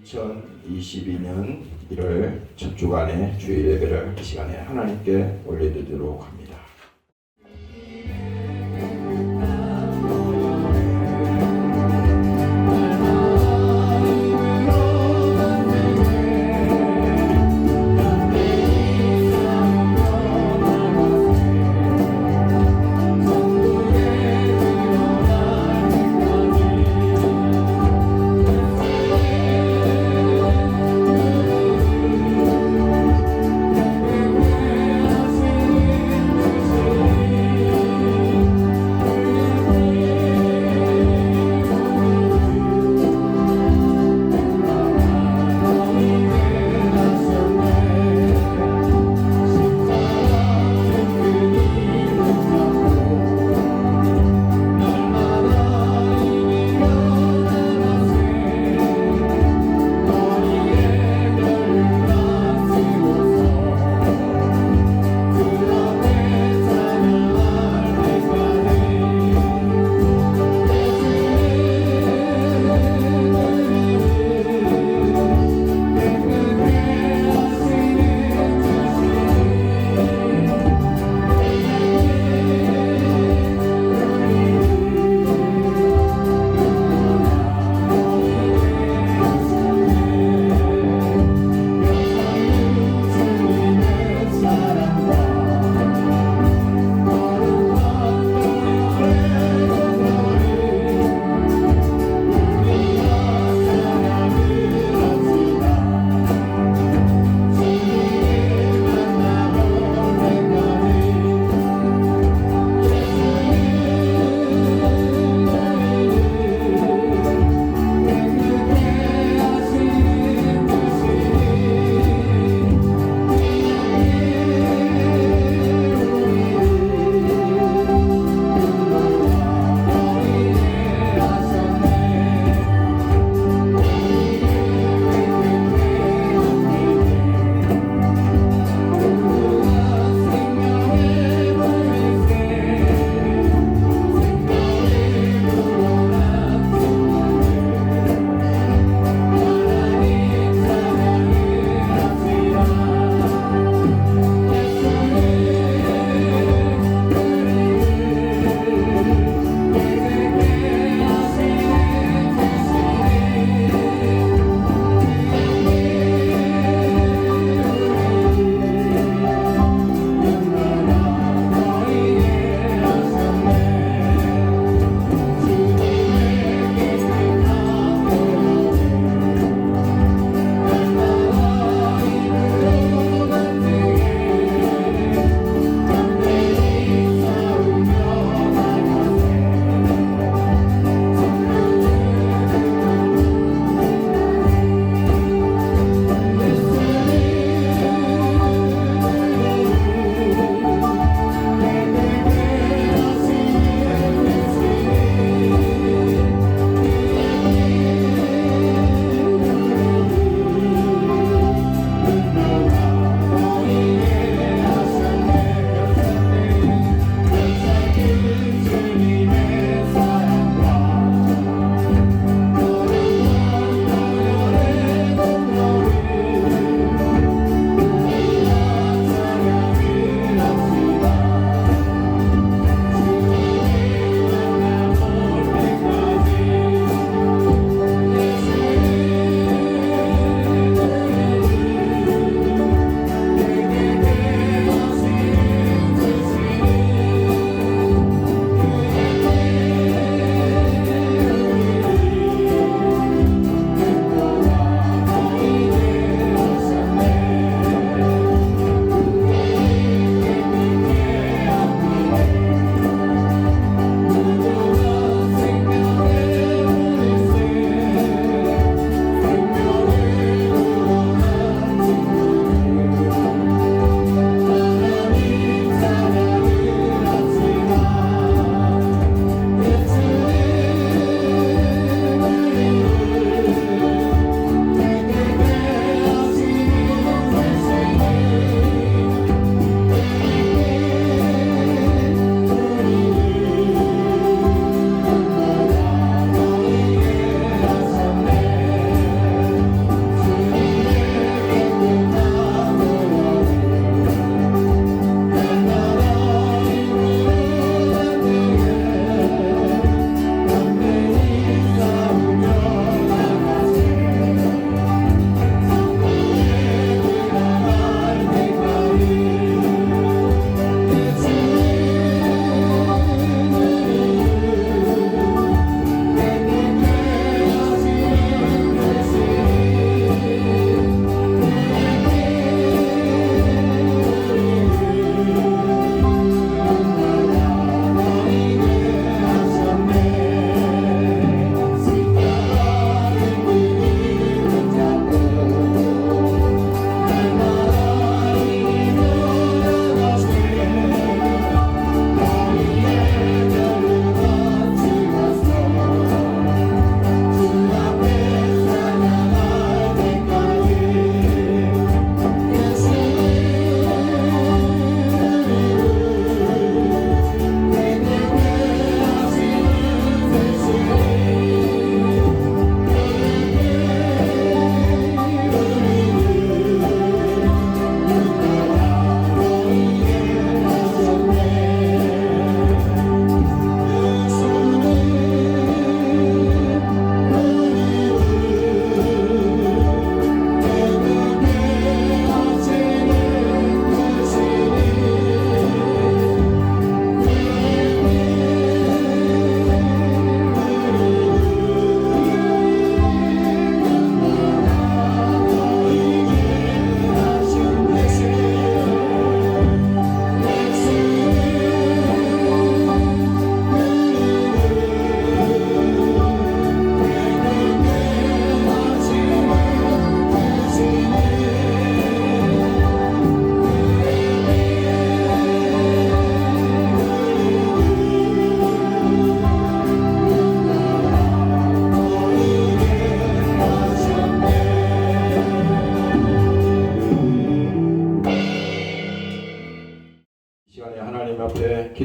2022년 1월 첫 주간의 주일 예배를 이 시간에 하나님께 올려드리도록 합니다.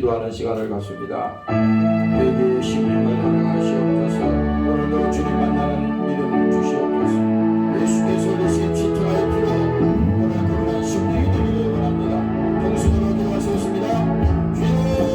기도하는 시간을 갖습니다. 회개의 심령을 허락하시옵소서. 오늘도 주님 만나는 믿음을 주시옵소서. 예수께서 흘리신 지토하의 피로 오늘 거룩한 심령이 되기를 원합니다. 평소대로 기도하시겠습니다. 주여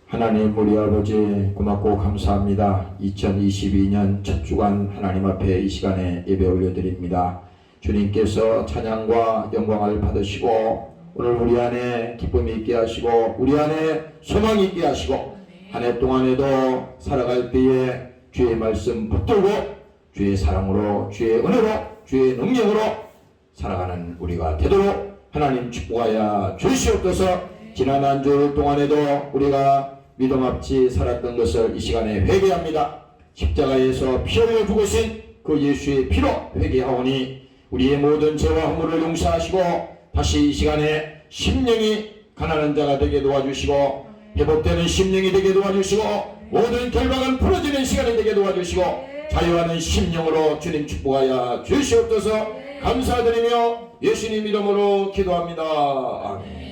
하나님 우리 아버지 고맙고 감사합니다. 2022년 첫 주간 하나님 앞에 이 시간에 예배 올려드립니다. 주님께서 찬양과 영광을 받으시고 오늘 우리 안에 기쁨이 있게 하시고 우리 안에 소망이 있게 하시고 한 해 동안에도 살아갈 때에 주의 말씀 붙들고 주의 사랑으로 주의 은혜로 주의 능력으로 살아가는 우리가 되도록 하나님 축복하여 주시옵소서. 지난 한 주 동안에도 우리가 믿음 없이 살았던 것을 이 시간에 회개합니다. 십자가에서 피 흘려 죽으신 그 예수의 피로 회개하오니 우리의 모든 죄와 허물을 용서하시고 다시 이 시간에 심령이 가난한 자가 되게 도와주시고 회복되는 심령이 되게 도와주시고 모든 결박은 풀어지는 시간이 되게 도와주시고 자유하는 심령으로 주님 축복하여 주시옵소서. 감사드리며 예수님 이름으로 기도합니다. 아멘.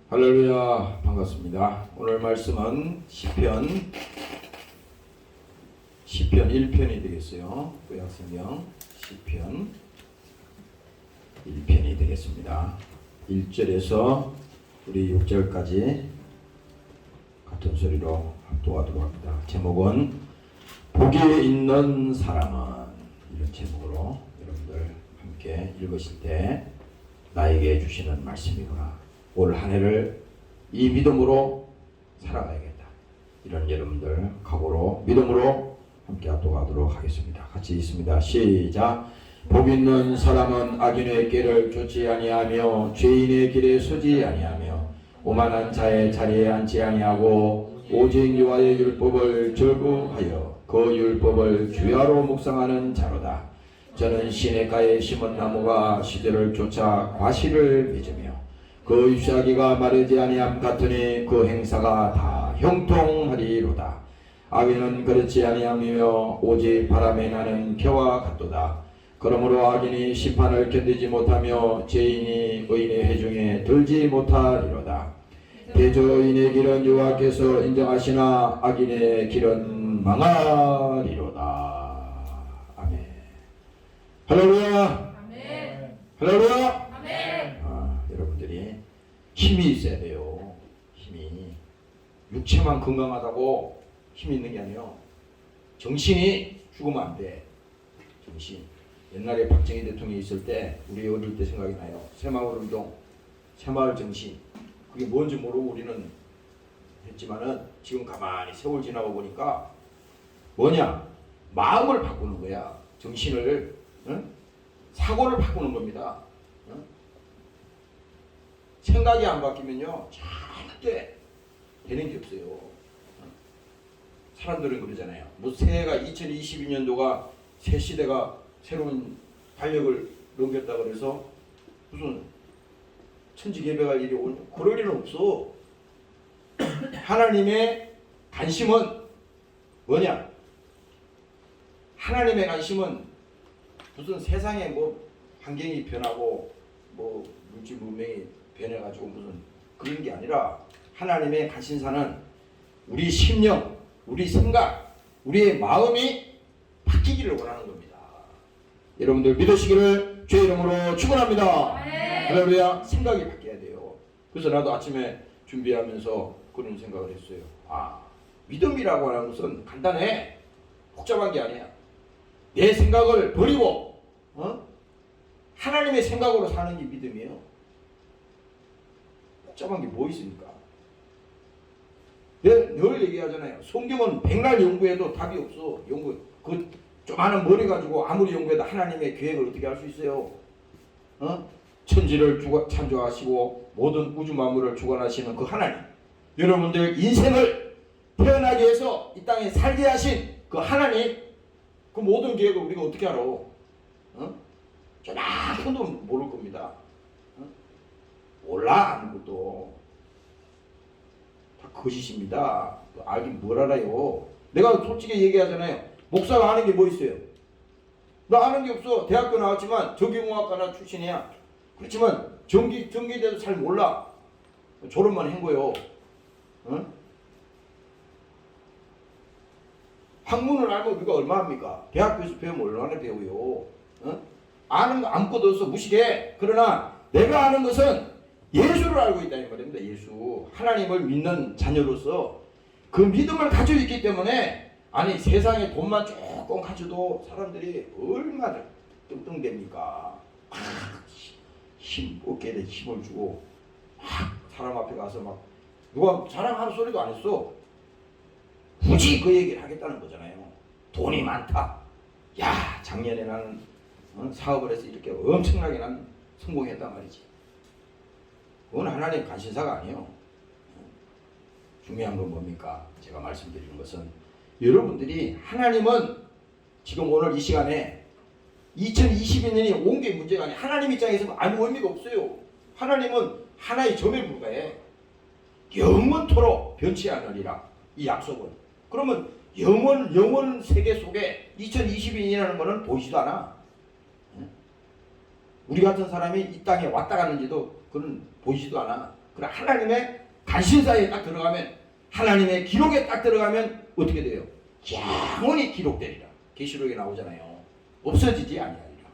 할렐루야, 반갑습니다. 오늘 말씀은 시편 1편이 되겠어요. 구약성경 시편 1편이 되겠습니다. 1절에서 우리 6절까지 같은 소리로 합독하도록 합니다. 제목은 복이 있는 사람은, 이런 제목으로 여러분들 함께 읽으실 때 나에게 주시는 말씀이구나, 올 한 해를 이 믿음으로 살아가야겠다, 이런 여러분들 각오로 믿음으로 함께 합독하도록 하겠습니다. 같이 읽습니다. 시작. 복 있는 사람은 악인의 길을 쫓지 아니하며 죄인의 길에 서지 아니하며 오만한 자의 자리에 앉지 아니하고 오직 여호와의 율법을 즐거워하여 그 율법을 주야로 묵상하는 자로다. 저는 시냇가에 심은 나무가 시절을 쫓아 과실을 맺으며 그 잎사귀가 마르지 아니함 같으니 그 행사가 다 형통하리로다. 악인은 그렇지 아니함이며 오직 바람에 나는 겨와 같도다. 그러므로 악인이 심판을 견디지 못하며 죄인이 의인의 회중에 들지 못하리로다. 대저인의 길은 여호와께서 인정하시나 악인의 길은 망하리로다. 아멘. 할렐루야. 아멘. 할렐루야. 아멘. 여러분들이 힘이 있어야 돼요. 힘이. 육체만 건강하다고 힘이 있는 게 아니에요. 정신이 죽으면 안 돼. 정신. 옛날에 박정희 대통령이 있을 때 우리 어릴 때 생각이 나요. 새마을 운동, 새마을 정신. 그게 뭔지 모르고 우리는 했지만은 지금 가만히 세월 지나고 보니까 뭐냐? 마음을 바꾸는 거야. 정신을, 응? 사고를 바꾸는 겁니다. 응? 생각이 안 바뀌면요, 절대 되는 게 없어요. 응? 사람들은 그러잖아요. 뭐 새해가 2022년도가 새 시대가 새로운 달력을 넘겼다 그래서 무슨 천지개벽할 일이 오냐? 그럴 일은 없어. 하나님의 관심은 뭐냐? 하나님의 관심은 무슨 세상에 뭐 환경이 변하고 뭐 물질 문명이 변해가지고 무슨 그런 게 아니라 하나님의 관심사는 우리 심령, 우리 생각, 우리의 마음이 바뀌기를 원하는 겁니다. 여러분들 믿으시기를 주의 이름으로 축원합니다. 할렐루야. 생각이 바뀌어야 돼요. 그래서 나도 아침에 준비하면서 그런 생각을 했어요. 믿음이라고 하는 것은 간단해. 복잡한 게 아니야. 내 생각을 버리고 하나님의 생각으로 사는 게 믿음이에요. 복잡한 게 뭐 있습니까? 늘 얘기하잖아요. 성경은 백날 연구해도 답이 없어. 그 조그마한 머리 가지고 아무리 연구해도 하나님의 계획을 어떻게 할 수 있어요? 천지를 창조하시고 모든 우주 만물을 주관하시는 그 하나님, 여러분들 인생을 태어나게 해서 이 땅에 살게 하신 그 하나님, 그 모든 계획을 우리가 어떻게 알아? 조금도 모를 겁니다. 몰라 아는 것도 다 거짓입니다. 알긴 뭘 알아요. 내가 솔직히 얘기하잖아요. 목사가 아는 게 뭐 있어요? 나 아는 게 없어. 대학교 나왔지만 전기공학과나 출신이야. 그렇지만 전기에 대해서 잘 몰라. 졸업만 한 거요. 학문을 알면 우리가 얼마합니까? 대학교에서 배우면 얼마나 배워요. 아는 거 아무것도 없어. 무식해. 그러나 내가 아는 것은 예수를 알고 있다는 말입니다. 예수. 하나님을 믿는 자녀로서 그 믿음을 가지고 있기 때문에 아니 세상에 돈만 조금 가져도 사람들이 얼마나 뚱뚱댑니까? 어깨에 힘을 주고 사람 앞에 가서 막 누가 자랑하는 소리도 안 했어. 굳이 그 얘기를 하겠다는 거잖아요. 돈이 많다. 야, 작년에 나는 사업을 해서 이렇게 엄청나게 난 성공했단 말이지. 그건 하나님의 관심사가 아니에요. 중요한 건 뭡니까? 제가 말씀드리는 것은 여러분들이 하나님은 지금 오늘 이 시간에 2022년이 온 게 문제가 아니에요. 하나님 입장에서 아무 의미가 없어요. 하나님은 하나의 점에 불과해. 영원토록 변치 않으리라. 이 약속은. 그러면 영원 세계 속에 2022년이라는 것은 보이지도 않아. 우리 같은 사람이 이 땅에 왔다 가는지도 그건 보이지도 않아. 그래 하나님의 관심사에 딱 들어가면, 하나님의 기록에 딱 들어가면 어떻게 돼요? 영원히 기록되리라. 계시록에 나오잖아요. 없어지지 아니하리라.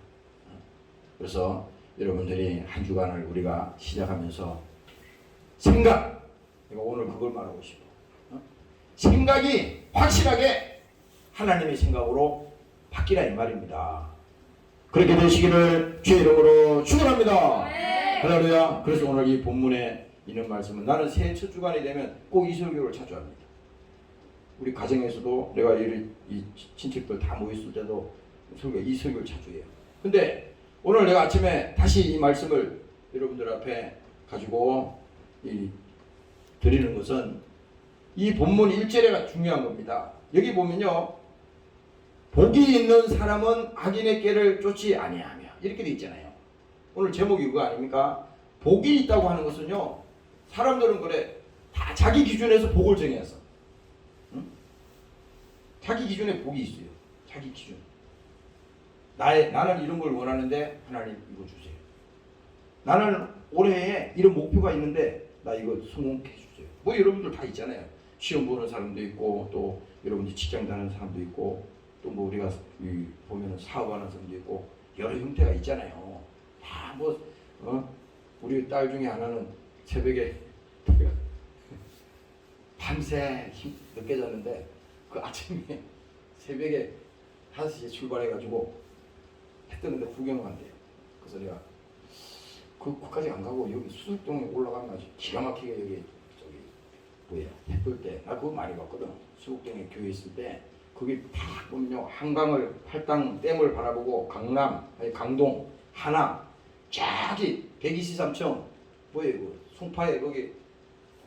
그래서 여러분들이 한 주간을 우리가 시작하면서 생각, 내가 오늘 그걸 말하고 싶어. 생각이 확실하게 하나님의 생각으로 바뀌라 이 말입니다. 그렇게 되시기를 주의 이름으로 축원합니다. 할렐루야. 그래서 오늘 이 본문에 있는 말씀은 나는 새해 첫 주간이 되면 꼭 이 설교를 자주 합니다. 우리 가정에서도 내가 이 친척들 다 모였을 때도 이 설교를 자주 해요. 근데 오늘 내가 아침에 다시 이 말씀을 여러분들 앞에 가지고 드리는 것은 이 본문 1절에가 중요한 겁니다. 여기 보면요, 복이 있는 사람은 악인의 꾀를 쫓지 아니하며 이렇게 돼 있잖아요. 오늘 제목이 그거 아닙니까? 복이 있다고 하는 것은요, 사람들은 그래 다 자기 기준에서 복을 정해서, 응? 자기 기준에 복이 있어요. 자기 기준. 나는 이런 걸 원하는데 하나님 이거 주세요. 나는 올해에 이런 목표가 있는데 나 이거 성공해 주세요. 뭐 여러분들 다 있잖아요. 시험 보는 사람도 있고, 또 여러분들 직장 다니는 사람도 있고, 또 뭐 우리가 보면은 사업하는 사람도 있고, 여러 형태가 있잖아요. 다 뭐 우리 딸 중에 하나는 새벽에 밤새 늦게 잤는데 그 아침에 새벽에 5시에 출발해가지고 해 뜨는데 구경을 한대요. 그래서 내가 그까지 안 가고 여기 수술동에 올라가면 아주 기가 막히게 여기 저기 뭐야 해 뜰 때 나 그거 많이 봤거든. 수국동에 교회 있을 때 거기 다 보면요, 한강을 팔당 댐을 바라보고 강남 아니 강동 하남 저기 123층 뭐예요 그 송파에 거기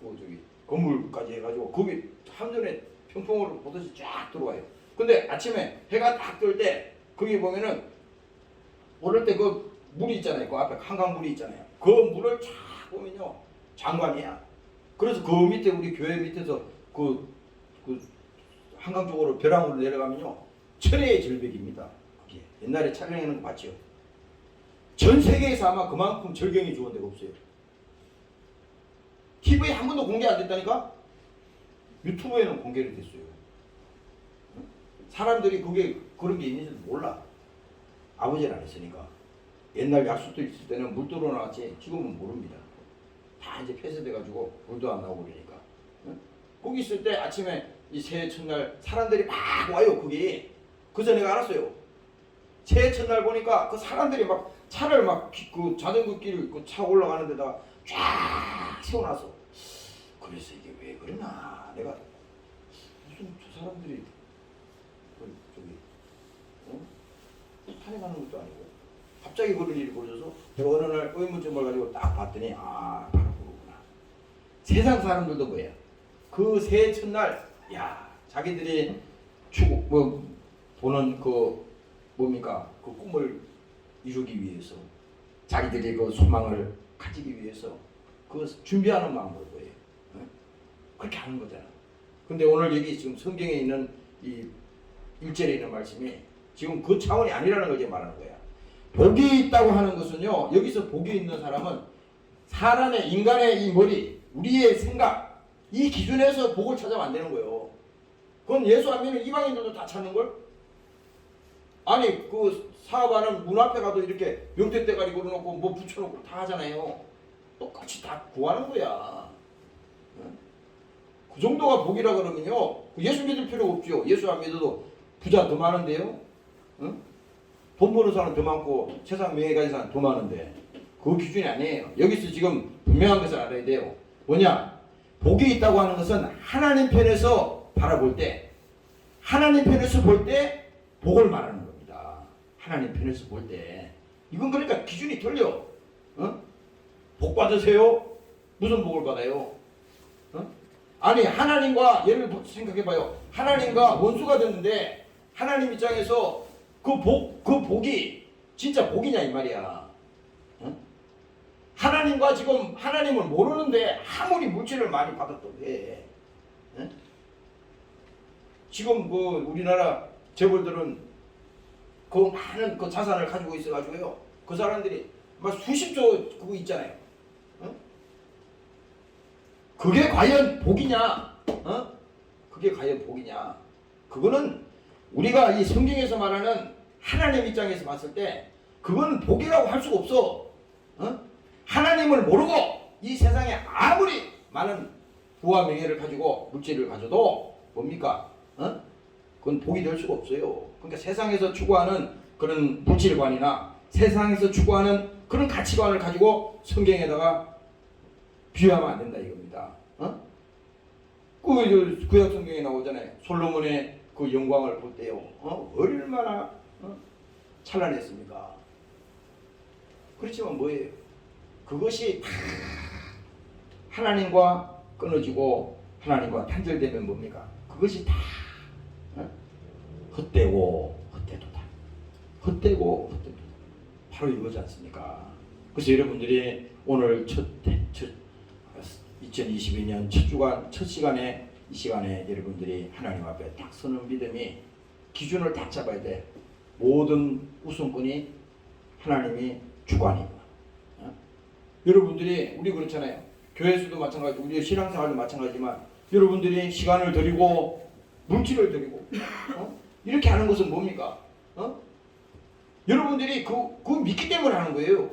그 저기 건물까지 해가지고 거기 한전에 평평으로 보듯이 쫙 들어와요. 근데 아침에 해가 딱 뜰 때 거기 보면은 오를 때 그 물이 있잖아요. 그 앞에 한강 물이 있잖아요. 그 물을 쫙 보면요 장관이야. 그래서 그 밑에 우리 교회 밑에서 그 한강 쪽으로 벼랑으로 내려가면요 천혜의 절벽입니다. 그게 옛날에 촬영하는 거 봤죠. 전 세계에서 아마 그만큼 절경이 좋은 데가 없어요. TV에 한 번도 공개 안 됐다니까? 유튜브에는 공개를 됐어요. 사람들이 그게 그런 게 있는지도 몰라. 아버지는 안 했으니까. 옛날 약수도 있을 때는 물 들어 나왔지 지금은 모릅니다. 다 이제 폐쇄돼가지고 물도 안 나오고 그러니까. 거기 있을 때 아침에 이 새해 첫날 사람들이 막 와요 거기. 그래서 내가 알았어요. 새해 첫날 보니까 그 사람들이 막 차를 막 그 자전거 길 그 차 올라가는 데다가 쫙 세워놔서 그래서 이게 왜 그러나 내가 무슨 저 사람들이 저기 산에 가는 것도 아니고 갑자기 그런 일이 벌어져서 제가 어느 날 의문점을 가지고 딱 봤더니 바로 그러구나. 세상 사람들도 뭐예요? 그 새해 첫날 야 자기들이 보는 그 뭡니까 그 꿈을 이루기 위해서 자기들이 그 소망을 가지기 위해서 그 준비하는 마음으로 보여요. 그렇게 하는 거잖아. 근데 오늘 여기 지금 성경에 있는 이 1절에 있는 말씀이 지금 그 차원이 아니라는 걸 말하는 거야. 복이 있다고 하는 것은요, 여기서 복이 있는 사람은 사람의 인간의 이 머리, 우리의 생각, 이 기준에서 복을 찾아면 안 되는 거예요. 그건 예수 안 믿는 이방인들도 다 찾는 걸? 아니 그 사업하는 문 앞에 가도 이렇게 명태대가리 걸어놓고 뭐 붙여놓고 다 하잖아요. 똑같이 다 구하는 거야. 그 정도가 복이라 그러면요 예수 믿을 필요가 없죠. 예수 안 믿어도 부자 더 많은데요. 돈 버는 사람 더 많고 세상 명예 가진 사람 더 많은데 그 기준이 아니에요. 여기서 지금 분명한 것을 알아야 돼요. 뭐냐? 복이 있다고 하는 것은 하나님 편에서 바라볼 때, 하나님 편에서 볼 때 복을 말하는 겁니다. 하나님 편에서 볼 때. 이건 그러니까 기준이 틀려. 복 받으세요? 무슨 복을 받아요? 아니 하나님과 예를 생각해봐요. 하나님과 원수가 됐는데 하나님 입장에서 그 복이 진짜 복이냐 이 말이야. 하나님과 지금 하나님을 모르는데 아무리 물질을 많이 받았다고 해. 지금 그 우리나라 재벌들은 그 많은 그 자산을 가지고 있어가지고요. 그 사람들이 막 수십조 그거 있잖아요. 그게 과연 복이냐? 그게 과연 복이냐? 그거는 우리가 이 성경에서 말하는 하나님 입장에서 봤을 때 그건 복이라고 할 수가 없어. 하나님을 모르고 이 세상에 아무리 많은 부와 명예를 가지고 물질을 가져도 뭡니까? 그건 복이 될 수가 없어요. 그러니까 세상에서 추구하는 그런 물질관이나 세상에서 추구하는 그런 가치관을 가지고 성경에다가 비유하면 안 된다 이겁니다. 그 구약 성경에 나오잖아요. 솔로몬의 그 영광을 볼 때요. 얼마나 찬란했습니까? 그렇지만 뭐예요? 그것이 다 하나님과 끊어지고 하나님과 단절되면 뭡니까? 그것이 다 헛되고 헛되도다. 헛되고 헛되도다. 바로 이거지 않습니까? 그래서 여러분들이 오늘 2022년 첫 주간 첫 시간에 이 시간에 여러분들이 하나님 앞에 딱 서는 믿음이 기준을 딱 잡아야 돼. 모든 우선권이 하나님이 주관이구나. 어? 여러분들이 우리 그렇잖아요. 교회에서도 마찬가지고 우리 신앙생활도 마찬가지지만 여러분들이 시간을 드리고 물질을 드리고 이렇게 하는 것은 뭡니까? 여러분들이 그 믿기 때문에 하는 거예요.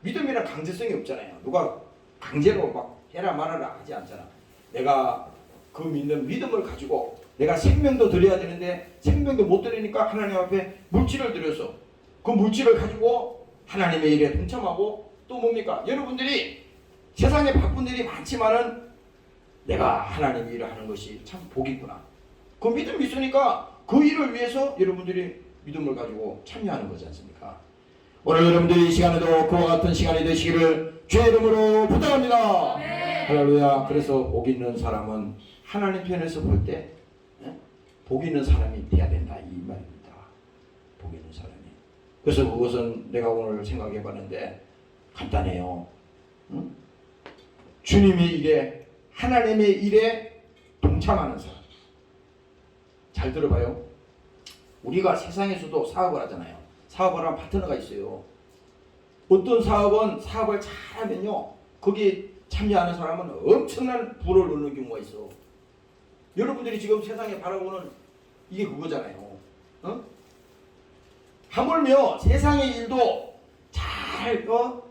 믿음이란 강제성이 없잖아요. 누가 강제로 막 해라 말아라 하지 않잖아. 내가 그 믿는 믿음을 가지고 내가 생명도 드려야 되는데 생명도 못 드리니까 하나님 앞에 물질을 드려서 그 물질을 가지고 하나님의 일에 동참하고 또 뭡니까? 여러분들이 세상에 바쁜 일이 많지만은 내가 하나님의 일을 하는 것이 참 복이구나. 그 믿음이 있으니까 그 일을 위해서 여러분들이 믿음을 가지고 참여하는 거지 않습니까? 오늘 여러분들이 이 시간에도 그와 같은 시간이 되시기를 주의 이름으로 부탁합니다. 할렐루야. 그래서 복 있는 사람은 하나님 편에서 볼 때 복 있는 사람이 돼야 된다 이 말입니다. 복 있는 사람이. 그래서 그것은 내가 오늘 생각해 봤는데 간단해요. 응? 주님의 일에 하나님의 일에 동참하는 사람. 잘 들어봐요. 우리가 세상에서도 사업을 하잖아요. 사업을 하는 파트너가 있어요. 어떤 사업은 사업을 잘하면요 거기에 참여하는 사람은 엄청난 부를 얻는 경우가 있어. 여러분들이 지금 세상에 바라보는 이게 그거잖아요. 하물며 세상의 일도 잘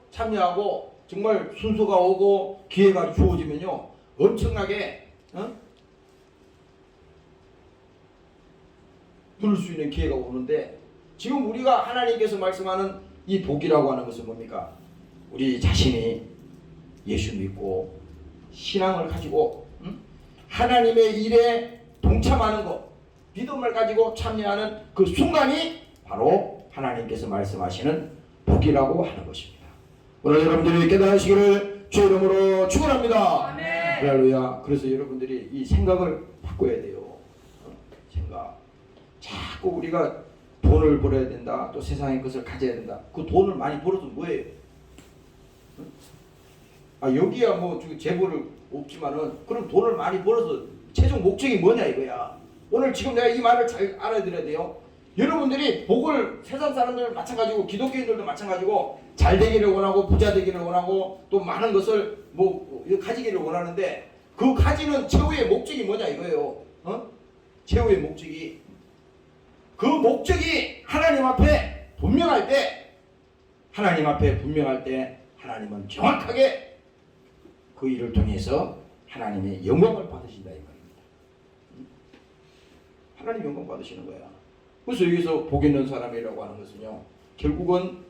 참여하고 정말 순서가 오고 기회가 주어지면요 엄청나게 누릴 수 있는 기회가 오는데 지금 우리가 하나님께서 말씀하는 이 복이라고 하는 것은 뭡니까? 우리 자신이 예수 믿고 신앙을 가지고 하나님의 일에 동참하는 것, 믿음을 가지고 참여하는 그 순간이 바로 하나님께서 말씀하시는 복이라고 하는 것입니다. 오늘 여러분들이 깨달으시기를 주의 이름으로 축원합니다. 할렐루야. 그래서 여러분들이 이 생각을 바꿔야 돼요. 생각. 자꾸 우리가 돈을 벌어야 된다. 또 세상의 것을 가져야 된다. 그 돈을 많이 벌어서 뭐예요? 여기야 뭐 재벌을 없지만은 그럼 돈을 많이 벌어서 최종 목적이 뭐냐 이거야. 오늘 지금 내가 이 말을 잘 알아들어야 돼요. 여러분들이 복을 세상 사람들 마찬가지고 기독교인들도 마찬가지고 잘 되기를 원하고 부자 되기를 원하고 또 많은 것을 가지기를 원하는데 그 가지는 최후의 목적이 뭐냐 이거예요. 최후의 목적이 그 목적이 하나님 앞에 분명할 때 하나님은 정확하게 그 일을 통해서 하나님의 영광을 받으신다 이 말입니다. 하나님 영광 받으시는 거야. 그래서 여기서 복 있는 사람이라고 하는 것은요 결국은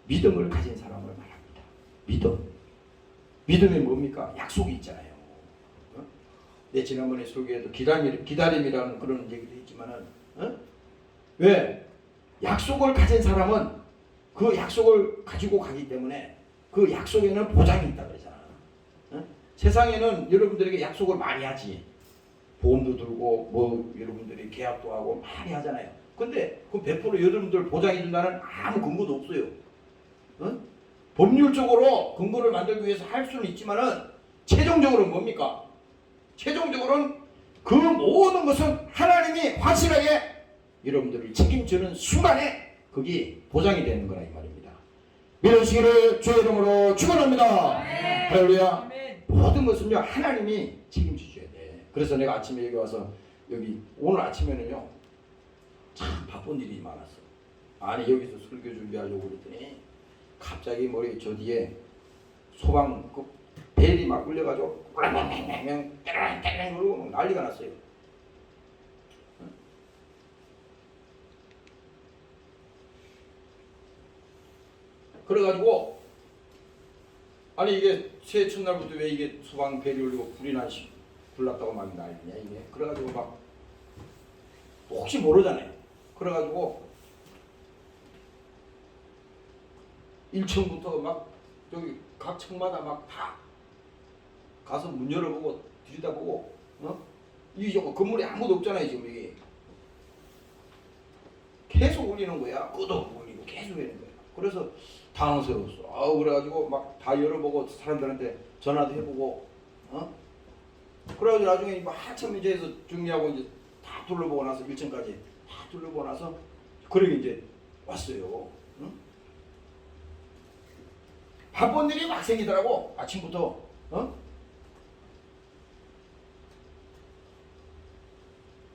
믿음을 가진 사람을 말합니다. 믿음이 뭡니까? 약속이 있잖아요. 내 지난번에 설교에도 기다림이라는 그런 얘기도 있지만은 왜? 약속을 가진 사람은 그 약속을 가지고 가기 때문에 그 약속에는 보장이 있다 그러잖아. 세상에는 여러분들에게 약속을 많이 하지. 보험도 들고 여러분들이 계약도 하고 많이 하잖아요. 근데 그 100% 여러분들 보장해 준다는 아무 근거도 없어요. 법률적으로 근거를 만들기 위해서 할 수는 있지만은 최종적으로는 뭡니까? 최종적으로는 그 모든 것은 하나님이 확실하게 여러분들을 책임지는 순간에 그게 보장이 되는 거라 이 말입니다. 믿으시기를 주의 이름으로 축원합니다. 할렐루야. 모든 것은요 하나님이 책임지셔야 돼. 그래서 내가 아침에 여기 와서 오늘 아침에는요 참 바쁜 일이 많았어. 아니 여기서 설교 준비하려고 그랬더니 갑자기 머리 저 뒤에 소방 그 벨이 막 울려가지고 땡땡땡땡 땡땡 그러고 난리가 났어요. 그래가지고 아니 이게 새해 첫날부터 왜 이게 소방 벨이 울리고 불이 불났다고 막 난리냐 이게. 그래가지고 막 혹시 모르잖아요. 그래가지고 1층부터 막 저기 각 층마다 막 다 가서 문 열어보고 들여다보고 이게 건물에 아무도 없잖아요 지금 이게. 울리는 거야. 끄덕 울리고 계속 울리는 거야. 그래서 당황스러웠어. 그래가지고 막 다 열어보고 사람들한테 전화도 해보고, 그래가지고 나중에 한참 이제 해서 정리하고 이제 다 둘러보고 나서 1층까지 다 둘러보고 나서 그러게 이제 왔어요. 응? 바쁜 일이 막 생기더라고. 아침부터.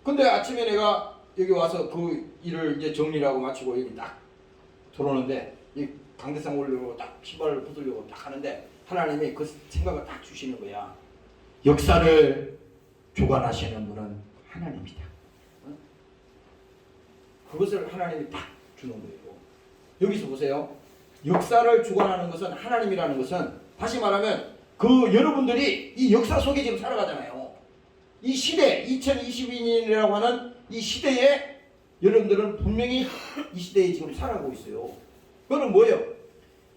근데 아침에 내가 여기 와서 그 일을 이제 정리를 하고 마치고 여기 딱 들어오는데 이 강대상 올리려고 딱 신발을 벗으려고 딱 하는데 하나님이 그 생각을 딱 주시는 거야. 역사를 주관하시는 분은 하나님이다. 그것을 하나님이 딱 주는 거예요. 여기서 보세요. 역사를 주관하는 것은 하나님이라는 것은 다시 말하면 그 여러분들이 이 역사 속에 지금 살아가잖아요. 이 시대 2022년이라고 하는 이 시대에 여러분들은 분명히 이 시대에 지금 살아가고 있어요. 그거는 뭐예요?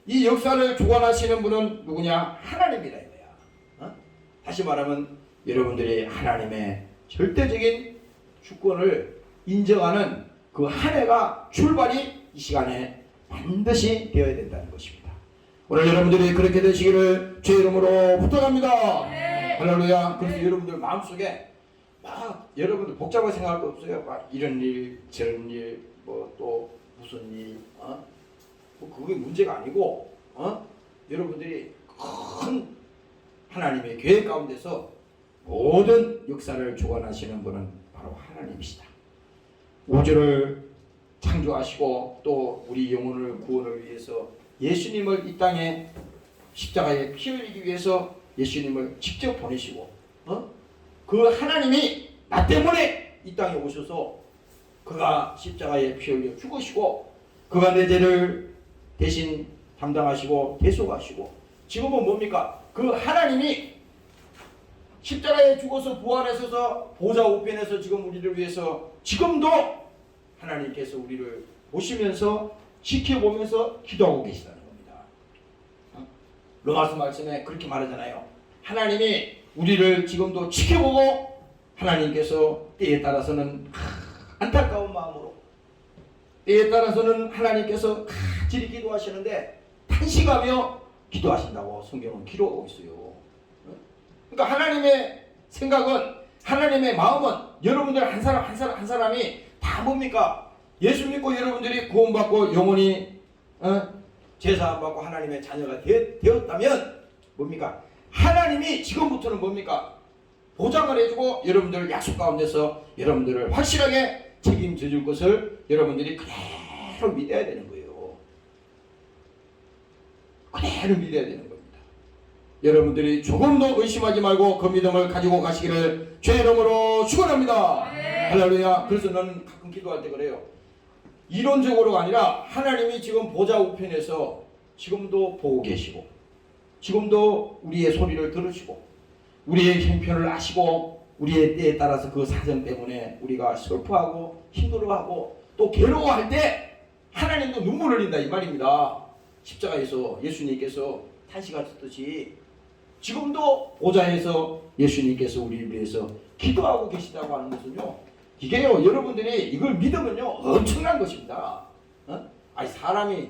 이 역사를 주관하시는 분은 누구냐? 하나님이다 이거야. 다시 말하면 여러분들이 하나님의 절대적인 주권을 인정하는 그 한 해가 출발이 이 시간에 반드시 되어야 된다는 것입니다. 오늘 여러분들이 그렇게 되시기를 주의 이름으로 부탁합니다. 네. 할렐루야. 그래서 여러분들 마음속에 막 여러분들 복잡하게 생각할 거 없어요. 막 이런 일 저런 일 뭐 또 무슨 일 뭐 그게 문제가 아니고 여러분들이 큰 하나님의 계획 가운데서 모든 역사를 주관하시는 분은 바로 하나님이시다. 우주를 창조하시고 또 우리 영혼을 구원을 위해서 예수님을 이 땅에 십자가에 피 흘리기 위해서 예수님을 직접 보내시고 그 하나님이 나 때문에 이 땅에 오셔서 그가 십자가에 피 흘려 죽으시고 그가 내 죄를 대신 담당하시고 대속하시고 지금은 뭡니까? 그 하나님이 십자가에 죽어서 부활하셔서 보좌 우편에서 지금 우리를 위해서 지금도 하나님께서 우리를 보시면서 지켜보면서 기도하고 계시다는 겁니다. 로마서 말씀에 그렇게 말하잖아요. 하나님이 우리를 지금도 지켜보고 하나님께서 때에 따라서는 안타까운 마음으로 때에 따라서는 하나님께서 간절히 기도하시는데 탄식하며 기도하신다고 성경은 기록하고 있어요. 그러니까 하나님의 생각은 하나님의 마음은 여러분들 한 사람이 다 뭡니까? 예수 믿고 여러분들이 구원받고 영원히 제사함 받고 하나님의 자녀가 되었다면 뭡니까? 하나님이 지금부터는 뭡니까? 보장을 해주고 여러분들 약속 가운데서 여러분들을 확실하게 책임져 줄 것을 여러분들이 그대로 믿어야 되는 거예요. 그대로 믿어야 되는 겁니다. 여러분들이 조금도 의심하지 말고 그 믿음을 가지고 가시기를 주의 이름으로 축원합니다. 할렐루야. 그래서 나는 가끔 기도할 때 그래요. 이론적으로가 아니라 하나님이 지금 보좌 우편에서 지금도 보고 계시고 지금도 우리의 소리를 들으시고 우리의 형편을 아시고 우리의 때에 따라서 그 사정 때문에 우리가 슬퍼하고 힘들어하고 또 괴로워할 때 하나님도 눈물을 흘린다 이 말입니다. 십자가에서 예수님께서 탄식하셨듯이 지금도 보좌에서 예수님께서 우리를 위해서 기도하고 계시다고 하는 것은요. 이게요 여러분들이 이걸 믿으면요 엄청난 것입니다. 아니 사람이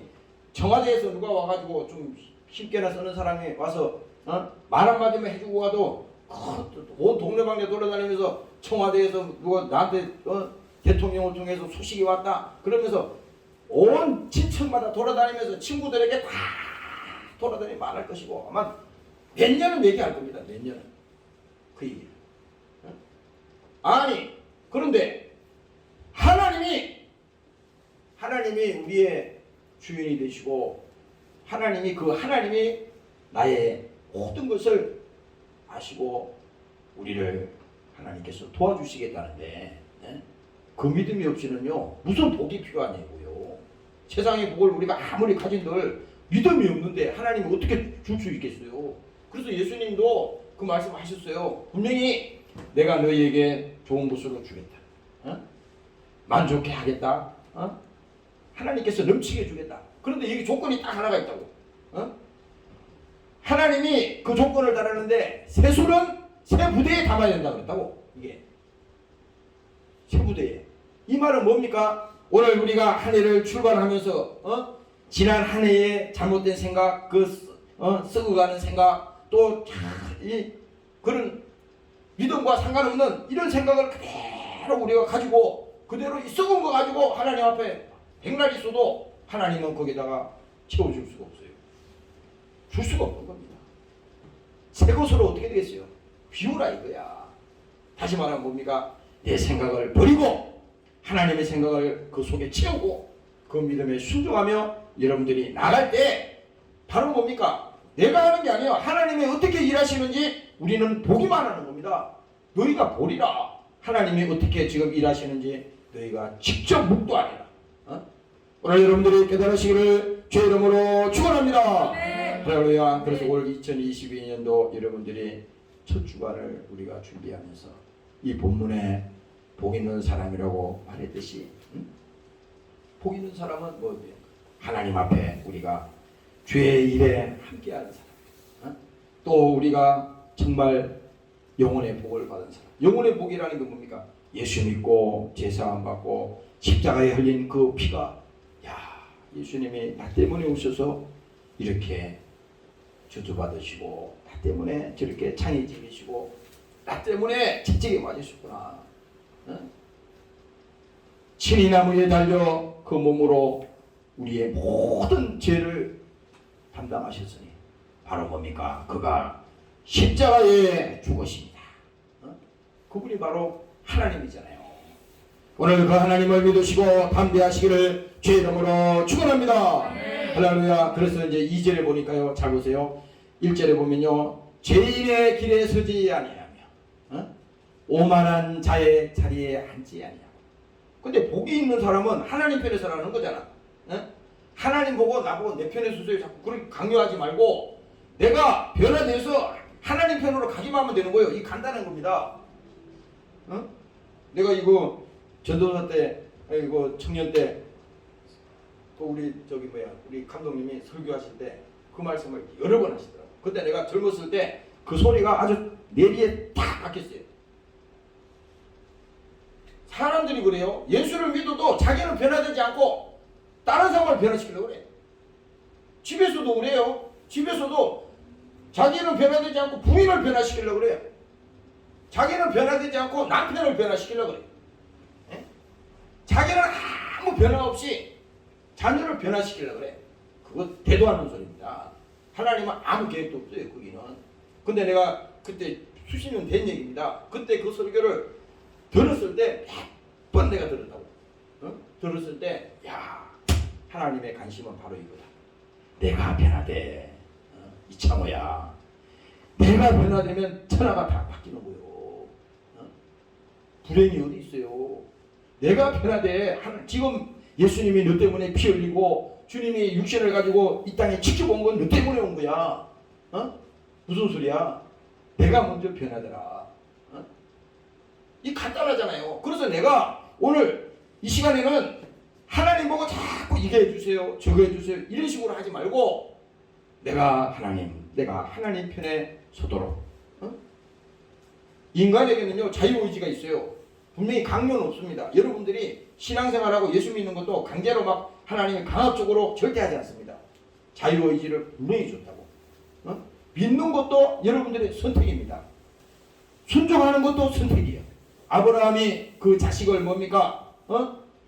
청와대에서 누가 와가지고 좀 힘께나 쓰는 사람이 와서 말 한마디만 해주고 가도 온 동네방네 돌아다니면서 청와대에서 누가 나한테 대통령을 통해서 소식이 왔다 그러면서 온 친척마다 돌아다니면서 친구들에게 다 돌아다니 말할 것이고 아마 몇 년은 얘기할 겁니다. 몇 년은 그 얘기를. 아니 그런데 하나님이 우리의 주인이 되시고 하나님이 나의 모든 것을 아시고 우리를 하나님께서 도와주시겠다는데 그 믿음이 없이는요 무슨 복이 필요하냐고요. 세상의 복을 우리가 아무리 가진들 믿음이 없는데 하나님이 어떻게 줄 수 있겠어요. 그래서 예수님도 그 말씀 하셨어요. 분명히 내가 너희에게 좋은 것으로 주겠다. 만족해 하겠다. 하나님께서 넘치게 주겠다. 그런데 여기 조건이 딱 하나가 있다고. 하나님이 그 조건을 달았는데 세술은 새 부대에 담아야 된다고 그랬다고. 이게 새 부대에. 이 말은 뭡니까? 오늘 우리가 한 해를 출발하면서 지난 한 해의 잘못된 생각, 썩어가는 생각, 또 그런 믿음과 상관없는 이런 생각을 그대로 우리가 가지고 그대로 이 썩은 거 가지고 하나님 앞에 백날 있어도 하나님은 거기다가 채워줄 수가 없어요. 줄 수가 없는 겁니다. 새 것으로 어떻게 되겠어요? 비우라 이거야. 다시 말하면 뭡니까? 내 생각을 버리고 하나님의 생각을 그 속에 채우고 그 믿음에 순종하며 여러분들이 나갈 때 바로 뭡니까? 내가 하는 게 아니에요. 하나님이 어떻게 일하시는지 우리는 보기만 하는 겁니다. 너희가 보리라. 하나님이 어떻게 지금 일하시는지 너희가 직접 묵도하리라. 오늘 여러분들이 깨달으시기를 주의 이름으로 축원합니다. 할렐루야. 그래서 올 2022년도 여러분들이 첫 주간을 우리가 준비하면서 이 본문에 복 있는 사람이라고 말했듯이 복 있는 사람은 뭐 하나님 앞에 우리가 주의 일에 함께하는 사람, 또 우리가 정말 영혼의 복을 받은 사람. 영혼의 복이라는 게 뭡니까? 예수 믿고 제사함 받고 십자가에 흘린 그 피가, 야, 예수님이 나 때문에 오셔서 이렇게 저주받으시고 나 때문에 저렇게 창이 집이시고 나 때문에 채찍에 맞으셨구나. 친히 나무에 달려 그 몸으로 우리의 모든 죄를 담당하셨으니 바로 뭡니까? 그가 십자가에 죽으십니다. 그분이 바로 하나님이잖아요. 오늘 그 하나님을 믿으시고 담대하시기를 주의 이름으로 축원합니다. 할렐루야. 그래서 이제 2절에 보니까요, 잘 보세요. 1절에 보면요, 죄인의 길에 서지 아니하며 오만한 자의 자리에 앉지 아니하고. 근데 복이 있는 사람은 하나님 편에 서라는 거잖아. 하나님 보고 나보고 내 편에 서세요 자꾸 그렇게 강요하지 말고 내가 변화돼서 하나님 편으로 가기만 하면 되는 거예요. 이 간단한 겁니다. 내가 이거 전도사 때, 이거 청년 때, 또 우리 우리 감독님이 설교하실 때 그 말씀을 여러 번 하시더라고. 그때 내가 젊었을 때 그 소리가 아주 내리에 딱 박혔어요. 사람들이 그래요. 예수를 믿어도 자기는 변화되지 않고 다른 사람을 변화시키려고 그래. 집에서도 그래요. 집에서도 자기는 변화되지 않고 부인을 변화시키려고 그래요. 자기는 변화되지 않고 남편을 변화시키려고 그래요. 자기는 아무 변화 없이 자녀를 변화시키려고 그래. 그거 대도 않는 소리입니다. 하나님은 아무 계획도 없어요. 거기는. 근데 내가 그때 수십 년 된 얘기입니다. 그때 그 설교를 들었을 때 몇 번 내가 들었다고. 들었을 때 야, 하나님의 관심은 바로 이거다. 내가 변화돼. 이참호야. 내가 변화되면 천하가 다 바뀌는 거예요. 불행이 어디 있어요. 내가 변화돼. 지금 예수님이 너 때문에 피 흘리고 주님이 육신을 가지고 이 땅에 직접 온 건 너 때문에 온 거야. 무슨 소리야? 내가 먼저 변하더라. 이 간단하잖아요. 그래서 내가 오늘 이 시간에는 하나님 보고 자꾸 이거 해주세요, 저거 해주세요 이런 식으로 하지 말고 내가 하나님 편에 서도록. 인간에게는요 자유의지가 있어요. 분명히 강요는 없습니다. 여러분들이 신앙생활하고 예수 믿는 것도 강제로 막 하나님이 강압적으로 절대 하지 않습니다. 자유의지를 분명히 줬다고. 믿는 것도 여러분들의 선택입니다. 순종하는 것도 선택이에요. 아브라함이 그 자식을 뭡니까?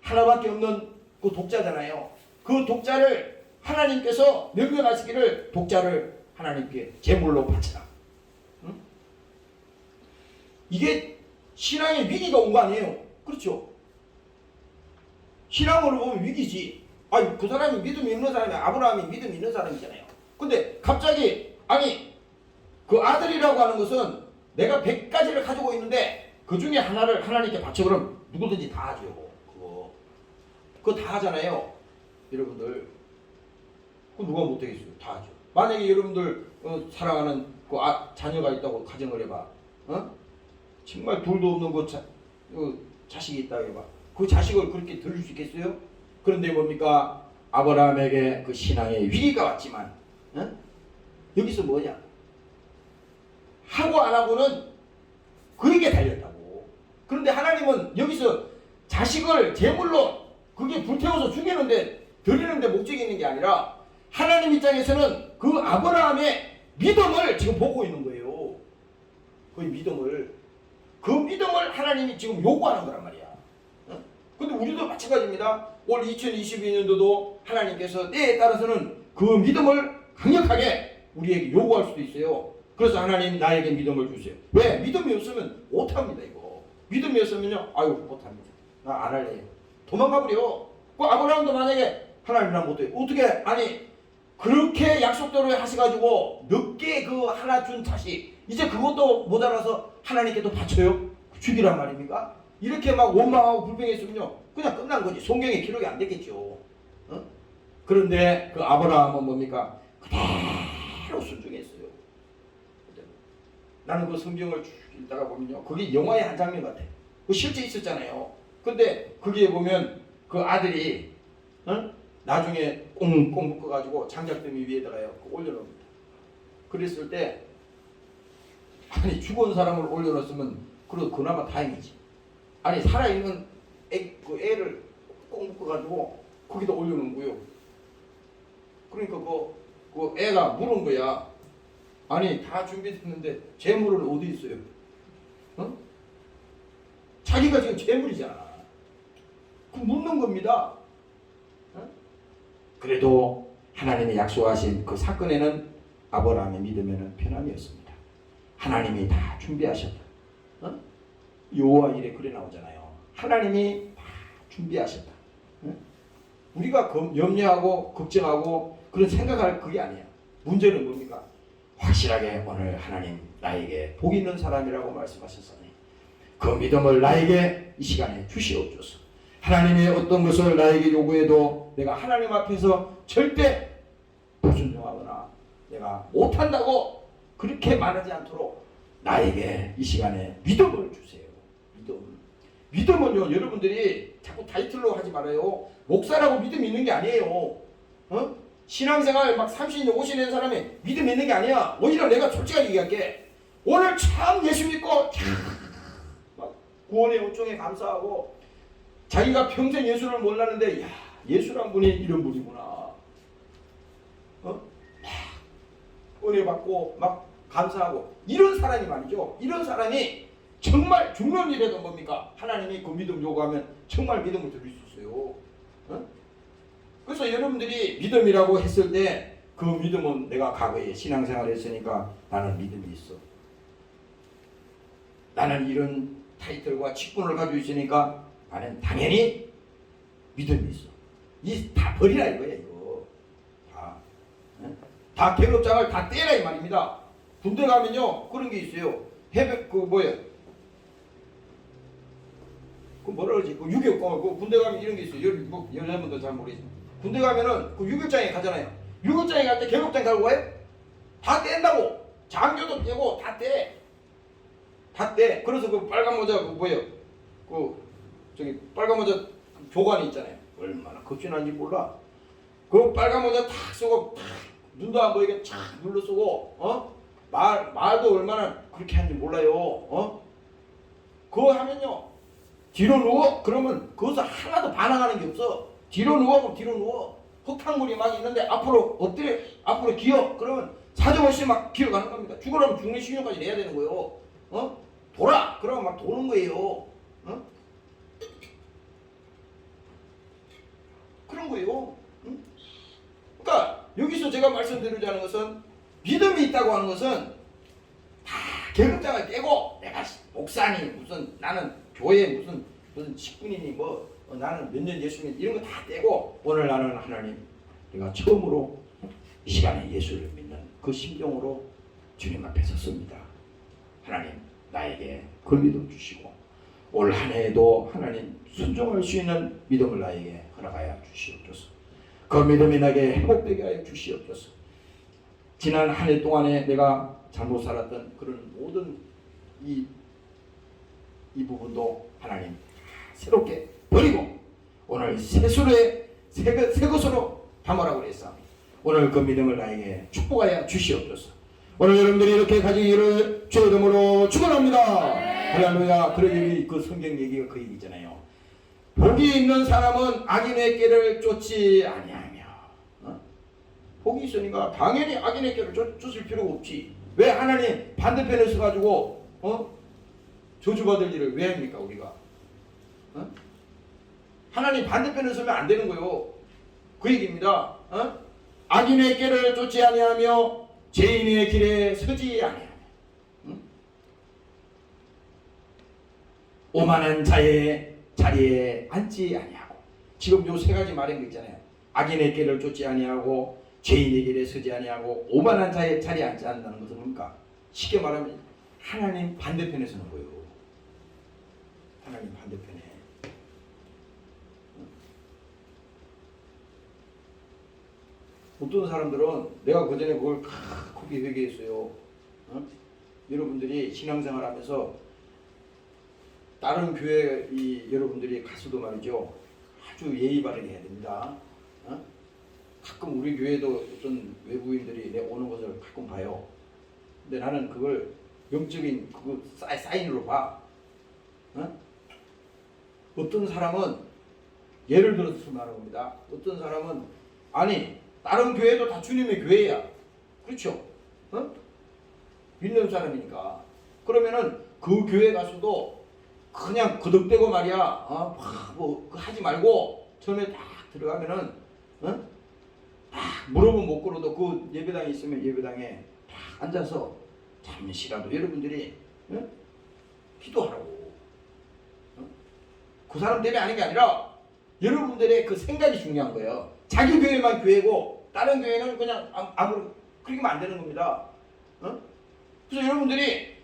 하나밖에 없는 그 독자잖아요. 그 독자를 하나님께서 명령하시기를 독자를 하나님께 제물로 바치라. 이게 신앙의 위기가 온 거 아니에요. 그렇죠? 신앙으로 보면 위기지. 아니 그 사람이 믿음이 있는 사람이 아브라함이 믿음이 있는 사람이잖아요. 근데 갑자기 그 아들이라고 하는 것은 내가 100가지를 가지고 있는데 그 중에 하나를 하나님께 바쳐. 그럼 누구든지 다 하죠. 그거 다 하잖아요. 여러분들 그거 누가 못하겠어요. 다 하죠. 만약에 여러분들 사랑하는 그 자녀가 있다고 가정을 해봐. 정말 둘도 없는 그 자식이 있다고 해봐. 그 자식을 그렇게 들을 수 있겠어요? 그런데 뭡니까? 아브라함에게 그 신앙의 위기가 왔지만 여기서 뭐냐? 하고 안 하고는 그에게 달렸다고. 그런데 하나님은 여기서 자식을 제물로 그게 불태워서 죽이는데 드리는데 목적이 있는 게 아니라 하나님 입장에서는 그 아브라함의 믿음을 지금 보고 있는 거예요. 그 믿음을 하나님이 지금 요구하는 거란 말이야. 근데 우리도 마찬가지입니다. 올 2022년도도 하나님께서 때에 따라서는 그 믿음을 강력하게 우리에게 요구할 수도 있어요. 그래서 하나님 나에게 믿음을 주세요. 왜? 믿음이 없으면 못합니다. 이거 믿음이 없으면요, 아유 못합니다. 나 안 할래요. 도망가버려. 그 아브라함도 만약에 하나님이랑 못해요. 어떻게? 아니 그렇게 약속대로 하셔가지고 늦게 그 하나 준 자식 이제 그것도 모자라서 하나님께 또 바쳐요? 죽이란 말입니까? 이렇게 막 원망하고 불평했으면요 그냥 끝난 거지. 성경에 기록이 안 됐겠죠. 그런데 그 아브라함은 뭡니까? 그대로 순종했어요. 나는 그 성경을 쭉 읽다가 보면요 그게 영화의 한 장면 같아. 그 실제 있었잖아요. 근데 거기에 보면 그 아들이 나중에 꽁꽁 묶어가지고 장작더미 위에다가요 올려놓습니다. 그랬을 때 아니 죽은 사람을 올려놓으면 그래도 그나마 다행이지. 아니 살아있는 그 애를 꽁 묶어가지고 거기다 올려놓은 거요. 그러니까 그 애가 물은 거야. 아니 다 준비됐는데 재물은 어디 있어요? 자기가 지금 재물이잖아. 그 묻는 겁니다. 그래도 하나님이 약속하신 그 사건에는 아브라함의 믿음에는 변함이었습니다. 하나님이 다 준비하셨다. 여호와 일에 그래 나오잖아요. 하나님이 다 준비하셨다. 우리가 염려하고 걱정하고 그런 생각할 그게 아니야. 문제는 뭡니까? 확실하게 오늘 하나님 나에게 복 있는 사람이라고 말씀하셨으니 그 믿음을 나에게 이 시간에 주시옵소서. 하나님의 어떤 것을 나에게 요구해도 내가 하나님 앞에서 절대 불순종하거나 내가 못한다고 그렇게 말하지 않도록 나에게 이 시간에 믿음을 주세요. 믿음은요 여러분들이 자꾸 타이틀로 하지 말아요. 목사라고 믿음 있는 게 아니에요. 신앙생활 막 30년 50년 된 사람이 믿음 있는 게 아니야. 오히려 내가 솔직하게 얘기할게. 오늘 참 예수 믿고 막 구원의 은총에 감사하고 자기가 평생 예수를 몰랐는데 야 예수란 분이 이런 분이구나. 은혜 받고 막 감사하고 이런 사람이 말이죠. 이런 사람이 정말 중요한 일에도 뭡니까? 하나님이 그 믿음 요구하면 정말 믿음을 드릴 수 있어요. 그래서 여러분들이 믿음이라고 했을 때 그 믿음은 내가 과거에 신앙생활을 했으니까 나는 믿음이 있어. 나는 이런 타이틀과 직분을 가지고 있으니까 나는 당연히 믿음이 있어. 이 다 버리라 이거야 이거. 다 계급장을 다 떼라 이 말입니다. 군대 가면요 그런 게 있어요. 해병 그 뭐야? 그 뭐라 그러지? 그 유격 그 군대 가면 이런 게 있어요. 여러분들 잘 모르겠어요. 군대 가면은 그 유격장에 가잖아요. 유격장에 갈 때 계급장 달고 가요? 다 뗀다고. 장교도 떼고 다 떼. 다 떼. 그래서 그 빨간 모자 그 뭐예요? 그 저기 빨간 모자 교관이 있잖아요. 얼마나 겁진한지 몰라. 그 빨간 모자 탁 쓰고 탁 눈도 안 보이게 탁 눌러 쓰고 말도 얼마나 그렇게 하는지 몰라요. 그거 하면요 뒤로 누워 그러면 거기서 하나도 반항하는 게 없어. 뒤로 누워 그럼 뒤로 누워. 흙탕물이 막 있는데 앞으로 엎드려 앞으로 기어 그러면 사정없이 막 기어가는 겁니다. 죽으려면 죽는 시간까지 내야 되는 거예요. 돌아 그러면 막 도는 거예요. 그런 거예요. 그러니까 여기서 제가 말씀드리자는 것은 믿음이 있다고 하는 것은 다 계급장을 떼고 내가 목사니 무슨 나는 교회 무슨 직분이니 뭐 나는 몇 년 예수 믿는 이런 거 다 떼고 오늘 나는 하나님 내가 처음으로 이 시간에 예수를 믿는 그 심정으로 주님 앞에 섰습니다. 하나님 나에게 그 믿음 주시고 올 한 해에도 하나님 순종할 수 있는 믿음을 나에게 허락하여 주시옵소서. 그 믿음이 나에게 회복되게 하여 주시옵소서. 지난 한 해 동안에 내가 잘못 살았던 그런 모든 이 부분도 하나님 새롭게 버리고 오늘 새 것으로 담으라고 그랬습니다. 오늘 그 믿음을 나에게 축복하여 주시옵소서. 오늘 여러분들이 이렇게 가지기를 주의 이름으로 축원합니다. 할렐루야. 그런 얘기 그 성경 얘기가 그 얘기잖아요. 복이 있는 사람은 악인의 꾀를 쫓지 아니하며. 복이 있으니까 당연히 악인의 꾀를 쫓을 필요가 없지. 왜 하나님 반대편에 서가지고 저주받을 일을 왜 합니까 우리가? 하나님 반대편에 서면 안 되는 거요. 그 얘기입니다. 악인의 꾀를 쫓지 아니하며 죄인의 길에 서지 아니하며 오만한 자의 자리에 앉지 아니하고. 지금 요 세 가지 말한 거 있잖아요. 악인의 길을 쫓지 아니하고 죄인의 길에 서지 아니하고 오만한 자의 자리에 앉지 않는다는 것은 뭡니까? 쉽게 말하면 하나님 반대편에 서는 거예요. 하나님 반대편에. 어떤 사람들은 내가 그전에 그걸 크게 회개했어요. 여러분들이 신앙생활하면서 다른 교회 여러분들이 가서도 말이죠. 아주 예의 바르게 해야 됩니다. 가끔 우리 교회도 어떤 외부인들이 내 오는 것을 가끔 봐요. 근데 나는 그걸 영적인 그거 사인으로 봐. 어떤 사람은 예를 들어서 말하는 겁니다. 어떤 사람은 아니 다른 교회도 다 주님의 교회야. 그렇죠? 믿는 사람이니까. 그러면은 그 교회 가서도 그냥 거덕대고 말이야. 뭐 하지 말고 처음에 딱 들어가면은 딱 무릎은 못 꿇어도 그 예배당에 있으면 예배당에 딱 앉아서 잠시라도 여러분들이 기도하라고. 그 사람 때문에 하는 게 아니라 여러분들의 그 생각이 중요한 거예요. 자기 교회만 교회고 다른 교회는 그냥 아무리 그렇게 하면 안 되는 겁니다. 그래서 여러분들이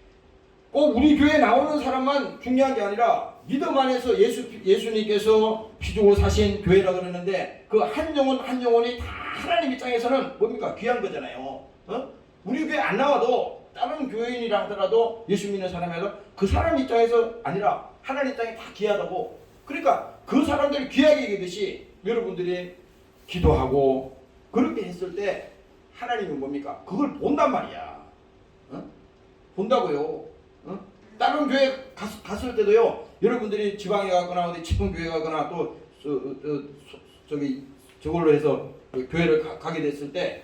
꼭 우리 교회에 나오는 사람만 중요한 게 아니라 믿음 안에서 예수님께서 피 주고 사신 교회라 그러는데 그 한 영혼 한 영혼이 다 하나님 입장에서는 뭡니까? 귀한 거잖아요. 우리 교회 안 나와도 다른 교회인이라 하더라도 예수 믿는 사람이라도 그 사람 입장에서 아니라 하나님 입장에 다 귀하다고. 그러니까 그 사람들이 귀하게 여기듯이 여러분들이 기도하고 그렇게 했을 때 하나님은 뭡니까? 그걸 본단 말이야. 본다고요. 다른 교회 갔을 때도요. 여러분들이 지방에 가거나 어디 지방 교회 가거나 또 저걸로 해서 교회를 가게 됐을 때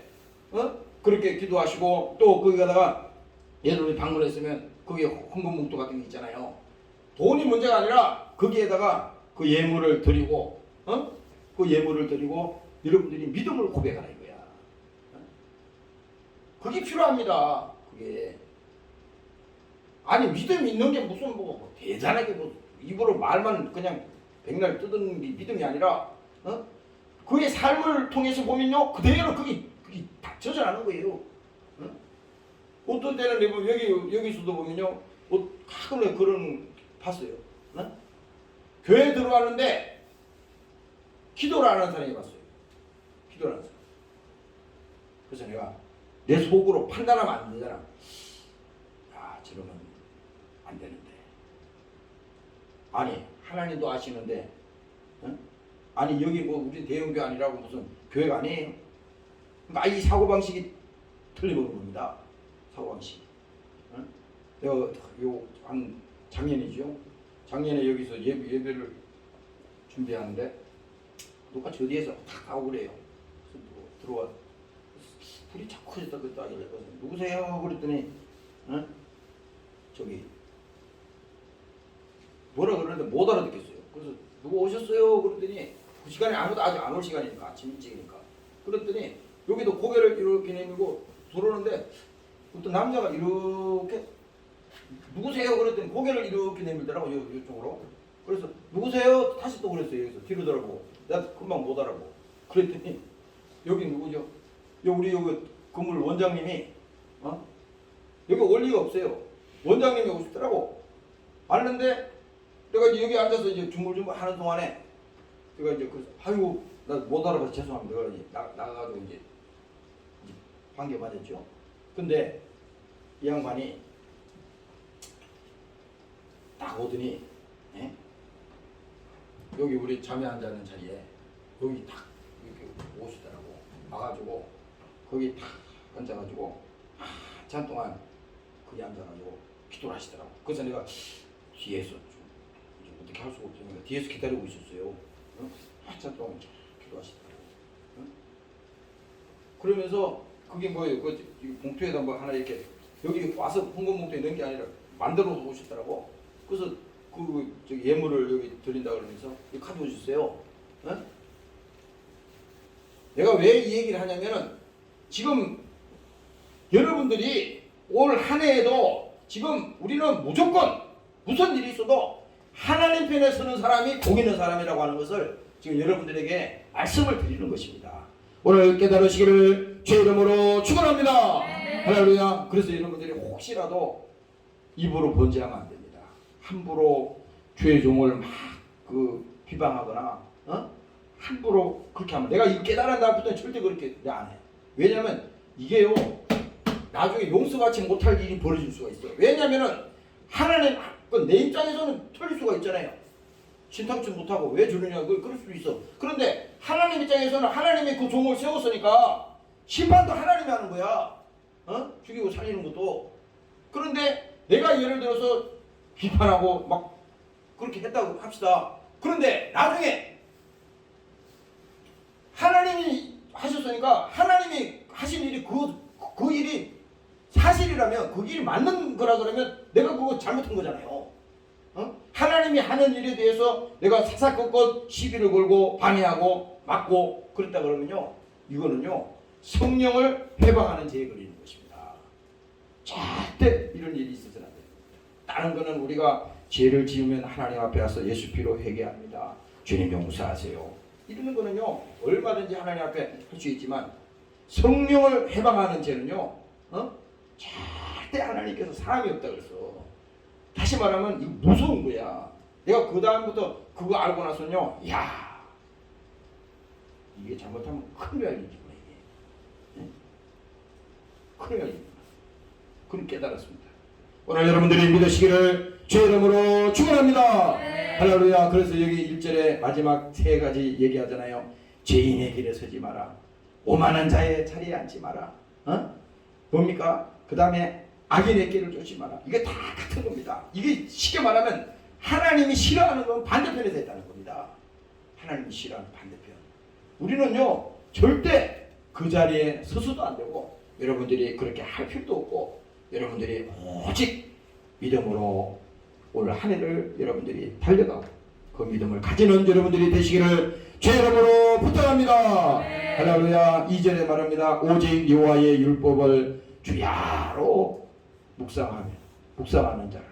그렇게 기도하시고 또 거기 가다가 예를 방문했으면 거기에 헌금 봉투 같은 게 있잖아요. 돈이 문제가 아니라 거기에다가 그 예물을 드리고 그 예물을 드리고 여러분들이 믿음을 고백하라 이거야. 그게 필요합니다. 그게. 아니 믿음이 있는 게 무슨 뭐 대단하게 뭐 입으로 말만 그냥 백날 뜯는 게 믿음이 아니라 그의 삶을 통해서 보면요 그대로 그게 다 젖어나는 거예요. 어떤 때는 여기서도 보면요 가끔 그런 봤어요. 교회 들어왔는데 기도를 안 하는 사람이 봤어요. 기도를 하는 사람. 그래서 내가 내 속으로 판단하면 안 되잖아. 저러면 안 되는데. 아니 하나님도 아시는데 아니 여기 뭐 우리 대형교회 아니라고 무슨 교회가 아니에요. 그러니까 이 사고방식이 틀려먹는 겁니다. 사고방식. 내가 한 작년이죠. 작년에 여기서 예배를 준비하는데 누가 저디에서 탁 가고 그래요. 그래서 들어와 불이 자꾸 커졌다 그랬다 하길래 누구세요? 그랬더니 저기 뭐라 그러는데 못 알아듣겠어요. 그래서 누구 오셨어요? 그랬더니 그 시간에 아무도 아직 안 올 시간이니까 아침 일찍이니까 그랬더니 여기도 고개를 이렇게 내밀고 들어오는데 어떤 남자가 이렇게 누구세요? 그랬더니 고개를 이렇게 내밀더라고 이쪽으로. 그래서 누구세요? 다시 또 그랬어요. 여기서 뒤로 돌아보고 내가 금방 못 알아보고 그랬더니 여기 누구죠? 우리 여기 건물 원장님이 여기 올 리가 없어요. 원장님이 오시더라고. 왔는데 내가 이제 여기 앉아서 이제 중물중물 하는 동안에 제가 이제 그래서 아이고 나 못 알아봐서 죄송합니다. 내가 이제 나가가지고 이제 관계 받았죠. 근데 이 양반이 딱 오더니 여기 우리 자매 앉아있는 자리에 여기 딱 이렇게 오시더라고. 와가지고 거기 딱 앉아가지고 한참 동안 거기 앉아가지고 기도를 하시더라고. 그래서 내가 뒤에서 좀 어떻게 그렇게 할 수가 없잖아요. 뒤에서 기다리고 있었어요. 한참 동안 기도하시더라고. 그러면서 그게 뭐예요? 그 봉투에다 뭐 하나 이렇게 여기 와서 헌금 봉투에 넣은 게 아니라 만들어 오셨더라고. 그래서 그 예물을 여기 드린다 그러면서 이 카드 오셨어요. 내가 왜 이 얘기를 하냐면은 지금 여러분들이 올 한 해에도 지금 우리는 무조건 무슨 일이 있어도 하나님 편에 서는 사람이 복 있는 사람이라고 하는 것을 지금 여러분들에게 말씀을 드리는 것입니다. 오늘 깨달으시기를 주의 이름으로 축원합니다. 할렐루야. 그래서 여러분들이 혹시라도 입으로 번제하면 안 됩니다. 함부로 주의 종을 막 비방하거나 함부로 그렇게 하면 내가 이거 깨달은 다음부터는 절대 그렇게 안 해. 왜냐하면 이게요 나중에 용서받지 못할 일이 벌어질 수가 있어요. 왜냐하면은 하나님 내 입장에서는 틀릴 수가 있잖아요. 신탁지 못하고 왜 주느냐 그럴 수도 있어. 그런데 하나님 입장에서는 하나님이 그 종을 세웠으니까 심판도 하나님이 하는 거야. 죽이고 살리는 것도. 그런데 내가 예를 들어서 비판하고 막 그렇게 했다고 합시다. 그런데 나중에 하나님이 하셨으니까 하나님이 하신 일이 그 일이 사실이라면 그 일이 맞는 거라 그러면 내가 그거 잘못한 거잖아요. 하나님이 하는 일에 대해서 내가 사사건건 시비를 걸고 방해하고 막고 그랬다 그러면요 이거는요 성령을 해방하는 죄에 걸리는 것입니다. 절대 이런 일이 있어서는 안 됩니다. 다른 거는 우리가 죄를 지으면 하나님 앞에 와서 예수 피로 회개합니다. 주님 용서하세요. 이러는 거는요 얼마든지 하나님 앞에 할 수 있지만 성령을 해방하는 죄는요 절대 하나님께서 사람이 없다 그랬어. 다시 말하면 이거 무서운 거야. 내가 그 다음부터 그거 알고 나서는요 야 이게 잘못하면 큰일 날 일이구나 이게. 큰일 날 일이구나. 그럼 깨달았습니다. 오늘 여러분들이 믿으시기를 주의 이름으로 축원합니다. 할렐루야. 그래서 여기 1절에 마지막 세 가지 얘기하잖아요. 죄인의 길에 서지 마라. 오만한 자의 자리에 앉지 마라. 뭡니까? 그 다음에 악인의 길을 쫓지 마라. 이게 다 같은 겁니다. 이게 쉽게 말하면 하나님이 싫어하는 건 반대편에서 했다는 겁니다. 하나님이 싫어하는 반대편. 우리는요 절대 그 자리에 서서도 안 되고 여러분들이 그렇게 할 필요도 없고 여러분들이 오직 믿음으로 올 한 해를 여러분들이 달려가고 그 믿음을 가지는 여러분들이 되시기를 주의 이름으로 부탁합니다. 할렐루야. 2절에 말합니다. 오직 여호와의 율법을 주야로 묵상하는 자를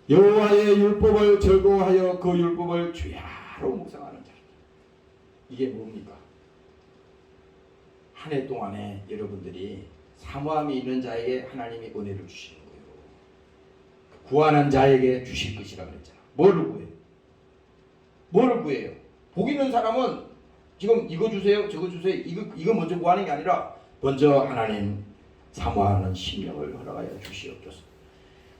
여호와의 율법을 즐거워하여 그 율법을 주야로 묵상하는 자를. 이게 뭡니까? 한 해 동안에 여러분들이 사모함이 있는 자에게 하나님이 은혜를 주시는 거예요. 구하는 자에게 주실 것이라 그랬잖아. 뭐를 구해요? 뭐를 구해요? 복 있는 사람은 지금 이거 주세요 저거 주세요 이거 먼저 구하는 게 아니라 먼저 하나님 사모하는 심령을 허락하여 주시옵소서.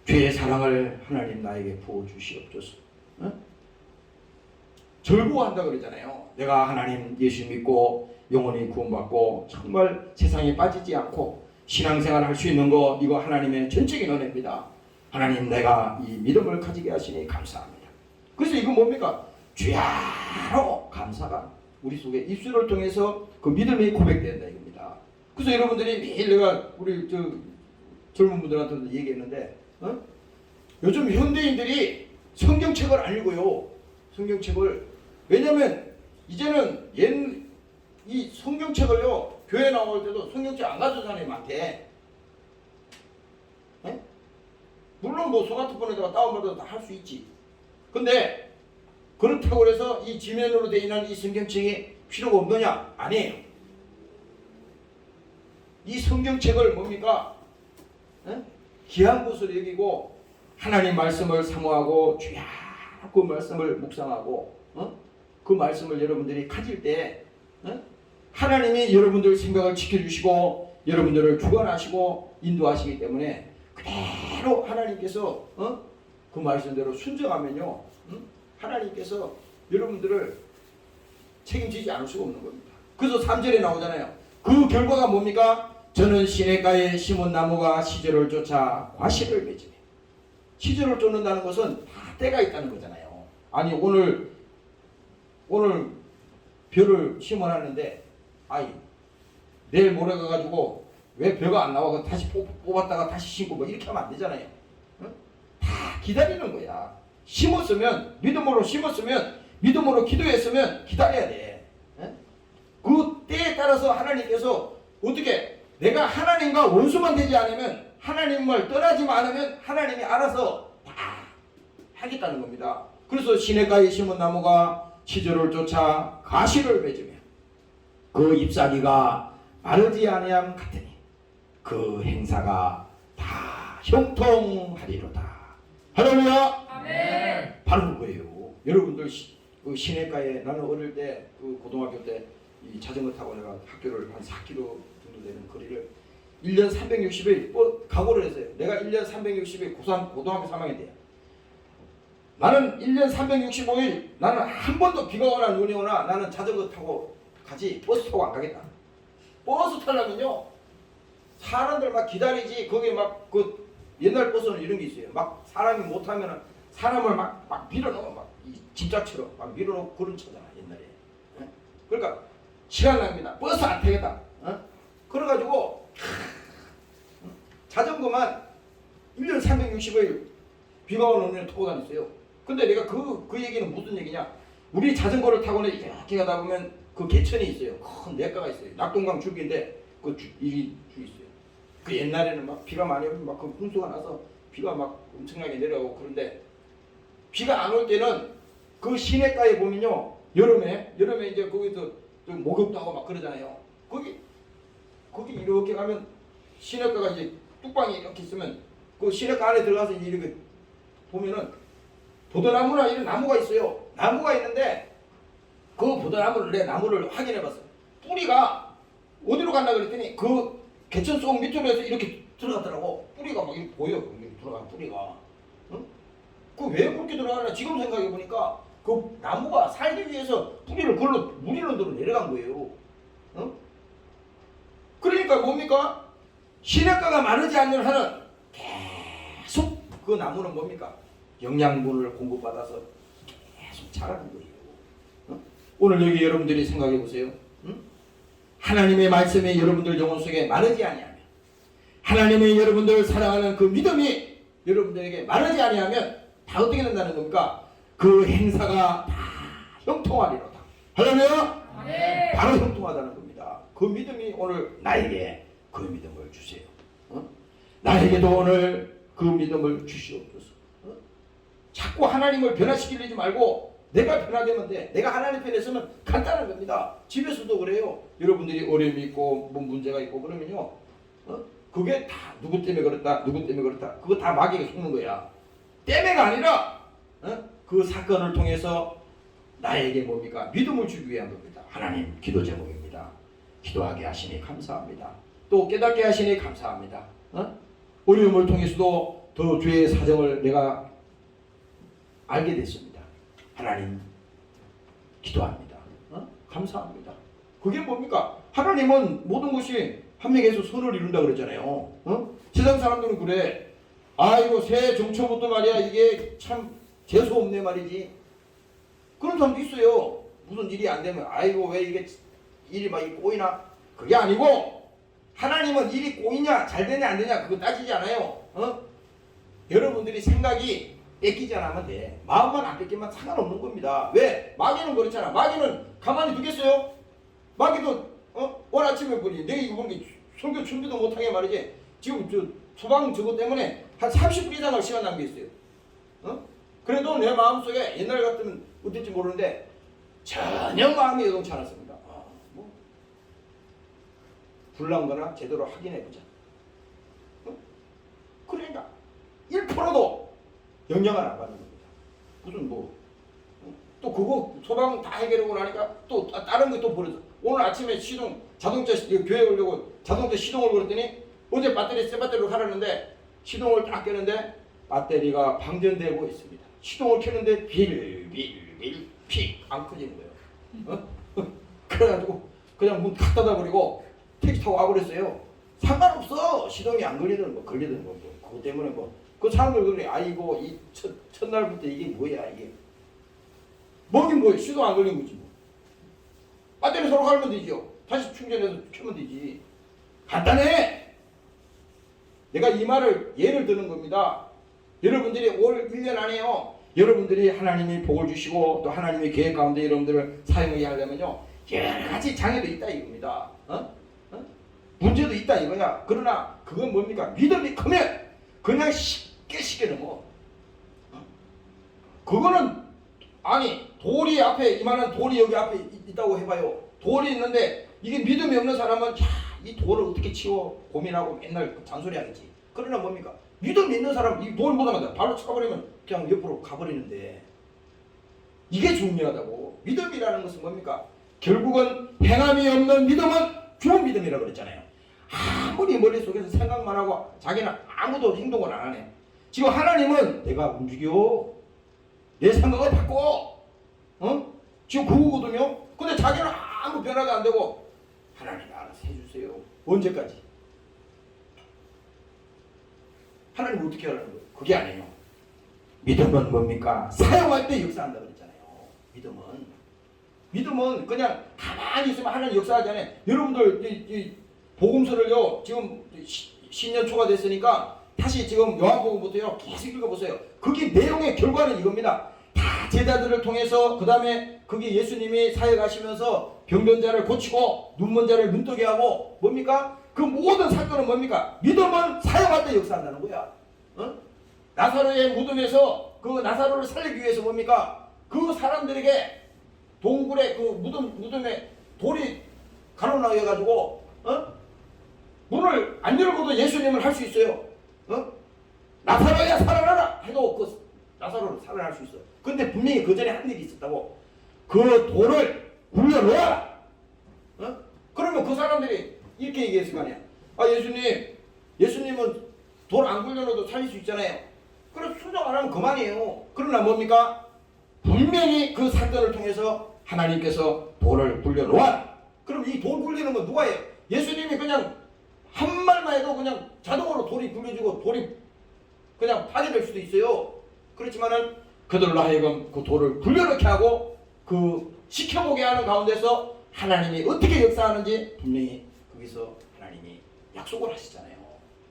주의 사랑을 하나님 나에게 부어 주시옵소서. 즐거워한다 그러잖아요. 내가 하나님 예수 믿고 영원히 구원받고 정말 세상에 빠지지 않고 신앙생활 할 수 있는 거 이거 하나님의 전적인 은혜입니다. 하나님 내가 이 믿음을 가지게 하시니 감사합니다. 그래서 이거 뭡니까? 주야로 감사가 우리 속에 입술을 통해서 그 믿음이 고백된다 이겁니다. 그래서 여러분들이 매일 내가 우리 젊은 분들한테도 얘기했는데 요즘 현대인들이 성경책을 안 읽어요. 성경책을. 왜냐면 이제는 이 성경책을요 교회 나올 때도 성경책 안 가져온 사람이 많대. 물론 뭐 스마트폰에다가 다운받아서 다 할 수 있지. 근데 그렇다고 해서 이 지면으로 되어 있는 이 성경책이 필요가 없느냐? 아니에요. 이 성경책을 뭡니까? 귀한 것을 여기고 하나님 말씀을 사모하고 주야 그 말씀을 묵상하고 그 말씀을 여러분들이 가질 때 하나님이 여러분들 생각을 지켜주시고 여러분들을 주관하시고 인도하시기 때문에 그대로 하나님께서 그 말씀대로 순종하면요 하나님께서 여러분들을 책임지지 않을 수가 없는 겁니다. 그래서 3절에 나오잖아요. 그 결과가 뭡니까? 저는 시냇가에 심은 나무가 시절을 쫓아 과실을 맺으며. 시절을 쫓는다는 것은 다 때가 있다는 거잖아요. 아니 오늘 벼를 심어놨는데 아이 내일 모레 가가지고 왜 벼가 안 나와? 다시 뽑았다가 다시 심고 뭐 이렇게 하면 안 되잖아요. 응? 다 기다리는 거야. 심었으면 믿음으로 심었으면 믿음으로 기도했으면 기다려야 돼. 응? 그 때에 따라서 하나님께서 어떻게 내가 하나님과 원수만 되지 않으면 하나님을 떠나지만 않으면 하나님이 알아서 다 하겠다는 겁니다. 그래서 시냇가에 심은 나무가 치절을 쫓아 가시를 맺으며 그 잎사귀가 마르지 아니함 같으니 그 행사가 다 형통하리로다. 할렐루야. 아멘. 바로 그거예요. 여러분들 그 시냇가에 나는 어릴 때 그 고등학교 때 이 자전거 타고 내가 학교를 한 4km 정도 되는 거리를 1년 360일 각오를 했어요. 내가 1년 360일 고등학교 3학년 때야. 나는 1년 365일 나는 한 번도 비가 오나 눈이 오나 나는 자전거 타고 가지 버스 타고 안 가겠다. 버스 타려면요 사람들 막 기다리지. 거기 막 그 옛날 버스는 이런 게 있어요. 막 사람이 못하면 사람을 막 밀어넣어 막 짐짝처럼 막 밀어넣고 그런 차잖아 옛날에. 그러니까 시간 낭비다. 버스 안 타겠다. 그래가지고 자전거만 1년 365일 비가 오는 날에 타고 다녔어요. 근데 내가 그 얘기는 무슨 얘기냐? 우리 자전거를 타고는 이렇게 가다 보면 그 개천이 있어요. 큰 냇가가 있어요. 낙동강 줄기인데 그 줄이 있어요. 그 옛날에는 막 비가 많이 오면 막 그 홍수가 나서 비가 막 엄청나게 내려오고 그런데 비가 안 올 때는 그 시냇가에 보면요 여름에 이제 거기서 좀 목욕도 하고 막 그러잖아요. 거기 이렇게 가면 시냇가가 이제 뚝방이 이렇게 있으면 그 시냇가 안에 들어가서 이렇게 보면은 보더나무나 이런 나무가 있어요. 나무가 있는데 그 보더나무를 내 나무를 확인해봤어요. 뿌리가 어디로 갔나 그랬더니 그 개천 속 밑으로 해서 이렇게 들어갔더라고. 뿌리가 막 이렇게 보여. 이렇게 들어간 뿌리가. 응? 그 왜 그렇게 들어가나 지금 생각해 보니까 그 나무가 살기 위해서 뿌리를 그걸로 무리론으로 내려간 거예요. 응? 그러니까 뭡니까? 시냇가가 마르지 않는 한은 계속 그 나무는 뭡니까? 영양분을 공급받아서 계속 자라는 거예요. 응? 오늘 여기 여러분들이 생각해 보세요. 응? 하나님의 말씀이 여러분들 영혼 속에 마르지 아니하면 하나님의 여러분들 사랑하는 그 믿음이 여러분들에게 마르지 아니하면 다 어떻게 된다는 겁니까? 그 행사가 다 형통하리로다. 할렐루야. 네. 바로 형통하다는 겁니다. 그 믿음이 오늘 나에게 그 믿음을 주세요. 나에게도 오늘 그 믿음을 주시옵소서. 자꾸 하나님을 변화시키려지 말고 내가 변화되면 돼. 내가 하나님 편에 서면 간단한 겁니다. 집에서도 그래요. 여러분들이 어려움이 있고 뭐 문제가 있고 그러면요 그게 다 누구 때문에 그렇다 그거 다 마귀가 속는 거야. 때문에가 아니라 그 사건을 통해서 나에게 뭡니까? 믿음을 주기 위한 겁니다. 하나님 기도 제목입니다. 기도하게 하시니 감사합니다. 또 깨닫게 하시니 감사합니다. 어려움을 통해서도 더 주의 사정을 내가 알게 됐습니다. 하나님 기도합니다. 감사합니다. 그게 뭡니까? 하나님은 모든 것이 합력해서 선을 이룬다 그랬잖아요. 세상 사람들은 그래. 아이고 새해 정초부터 말이야 이게 참 재수없네 말이지. 그런 사람도 있어요. 무슨 일이 안 되면 아이고 왜 이게 일이 막 꼬이나. 그게 아니고 하나님은 일이 꼬이냐 잘 되냐 안 되냐 그거 따지지 않아요. 여러분들이 생각이 뺏기지 않으면 돼. 마음만 안 뺏기면 상관없는 겁니다. 왜? 마귀는 그렇잖아. 마귀는 가만히 두겠어요? 마귀도 오늘 아침에 보니 내가 이거 보는 게 설교 준비도 못하게 말이지. 지금 저 소방 저거 때문에 한 30분 이상을 시간 낭비했어요. 그래도 내 마음속에 옛날 같으면 어떨지 모르는데 전혀 마음이 여동치 않았습니다. 뭐 불난 거나 제대로 확인해보자. 그러니까 1%도 영향을 안 받는 겁니다. 무슨 또 그거 소방 다 해결하고 나니까 또 다른 거 또 버려서 오늘 아침에 시동 자동차 교회 오려고 자동차 시동을 걸었더니 어제 배터리 새 배터리로 갈았는데 시동을 딱 끄는데 배터리가 방전되고 있습니다. 시동을 켜는데 빌빌빌 픽 안 꺼지는 거예요. 그래가지고 그냥 문 탁 닫아버리고 택시 타고 와버렸어요. 상관없어. 시동이 안 걸리든 뭐 걸리든 뭐 그것 때문에 뭐 그 사람들 그래. 아이고 이 첫날부터 이게 뭐야 이게. 뭐긴 뭐야. 시도 안 걸린 거지 뭐. 배터리 서로 갈면 되죠. 다시 충전해서 켜면 되지. 간단해. 내가 이 말을 예를 드는 겁니다. 여러분들이 올 1년 안에요. 여러분들이 하나님이 복을 주시고 또 하나님의 계획 가운데 여러분들을 사용하게 하려면요. 여러 가지 장애도 있다 이겁니다. 문제도 있다 이거야. 그러나 그건 뭡니까? 믿음이 크면 그냥 쉽게 넘어. 그거는 아니 돌이 앞에 이만한 돌이 여기 앞에 있다고 해봐요. 돌이 있는데 이게 믿음이 없는 사람은 이 돌을 어떻게 치워 고민하고 맨날 잔소리 하겠지. 그러나 뭡니까? 믿음 있는 사람 이 돌 못하면 발로 쳐버리면 그냥 옆으로 가버리는데 이게 중요하다고. 믿음이라는 것은 뭡니까? 결국은 행함이 없는 믿음은 좋은 믿음이라고 그랬잖아요. 아무리 머릿속에서 생각만 하고 자기는 아무도 행동을 안 하네. 지금 하나님은 내가 움직여 내 생각을 바꿔 지금 그거거든요. 근데 자기는 아무 변화가 안 되고 하나님 알아서 해주세요. 언제까지? 하나님 어떻게 하라는 거예요? 그게 아니에요. 믿음은 뭡니까? 사용할 때 역사한다 그랬잖아요. 믿음은 그냥 가만히 있으면 하나님 역사하지 않아요. 여러분들 이 복음서를요 지금 신년 초가 됐으니까 다시 지금 요한복음부터요 계속 읽어보세요. 그게 내용의 결과는 이겁니다. 다 제자들을 통해서 그 다음에 그게 예수님이 사역하시면서 병든 자를 고치고 눈먼 자를 눈뜨게 하고 뭡니까? 그 모든 사건은 뭡니까? 믿음은 사용할 때 역사한다는 거야. 나사로의 무덤에서 그 나사로를 살리기 위해서 뭡니까? 그 사람들에게 동굴에 그 무덤에 돌이 가로나게 해가지고 문을 안 열고도 예수님을 할 수 있어요. 나사로야 살아나라 해도 그 나사로를 살아날 수 있어. 근데 분명히 그 전에 한 일이 있었다고. 그 돌을 굴려놓아라. 그러면 그 사람들이 이렇게 얘기했을 거 아니야. 아 예수님은 돌 안 굴려놓아도 살릴 수 있잖아요. 그래서 순종 안 하면 그만이에요. 그러나 뭡니까? 분명히 그 사건을 통해서 하나님께서 돌을 굴려놓아라. 그럼 이 돌 굴리는 건 누가 해요? 예수님이 그냥 한 말만 해도 그냥 자동으로 돌이 굴려지고 돌이 그냥 파괴될 수도 있어요. 그렇지만은 그들로 하여금 그 돌을 굴려놓게 하고 그 지켜보게 하는 가운데서 하나님이 어떻게 역사하는지 분명히 거기서 하나님이 약속을 하시잖아요.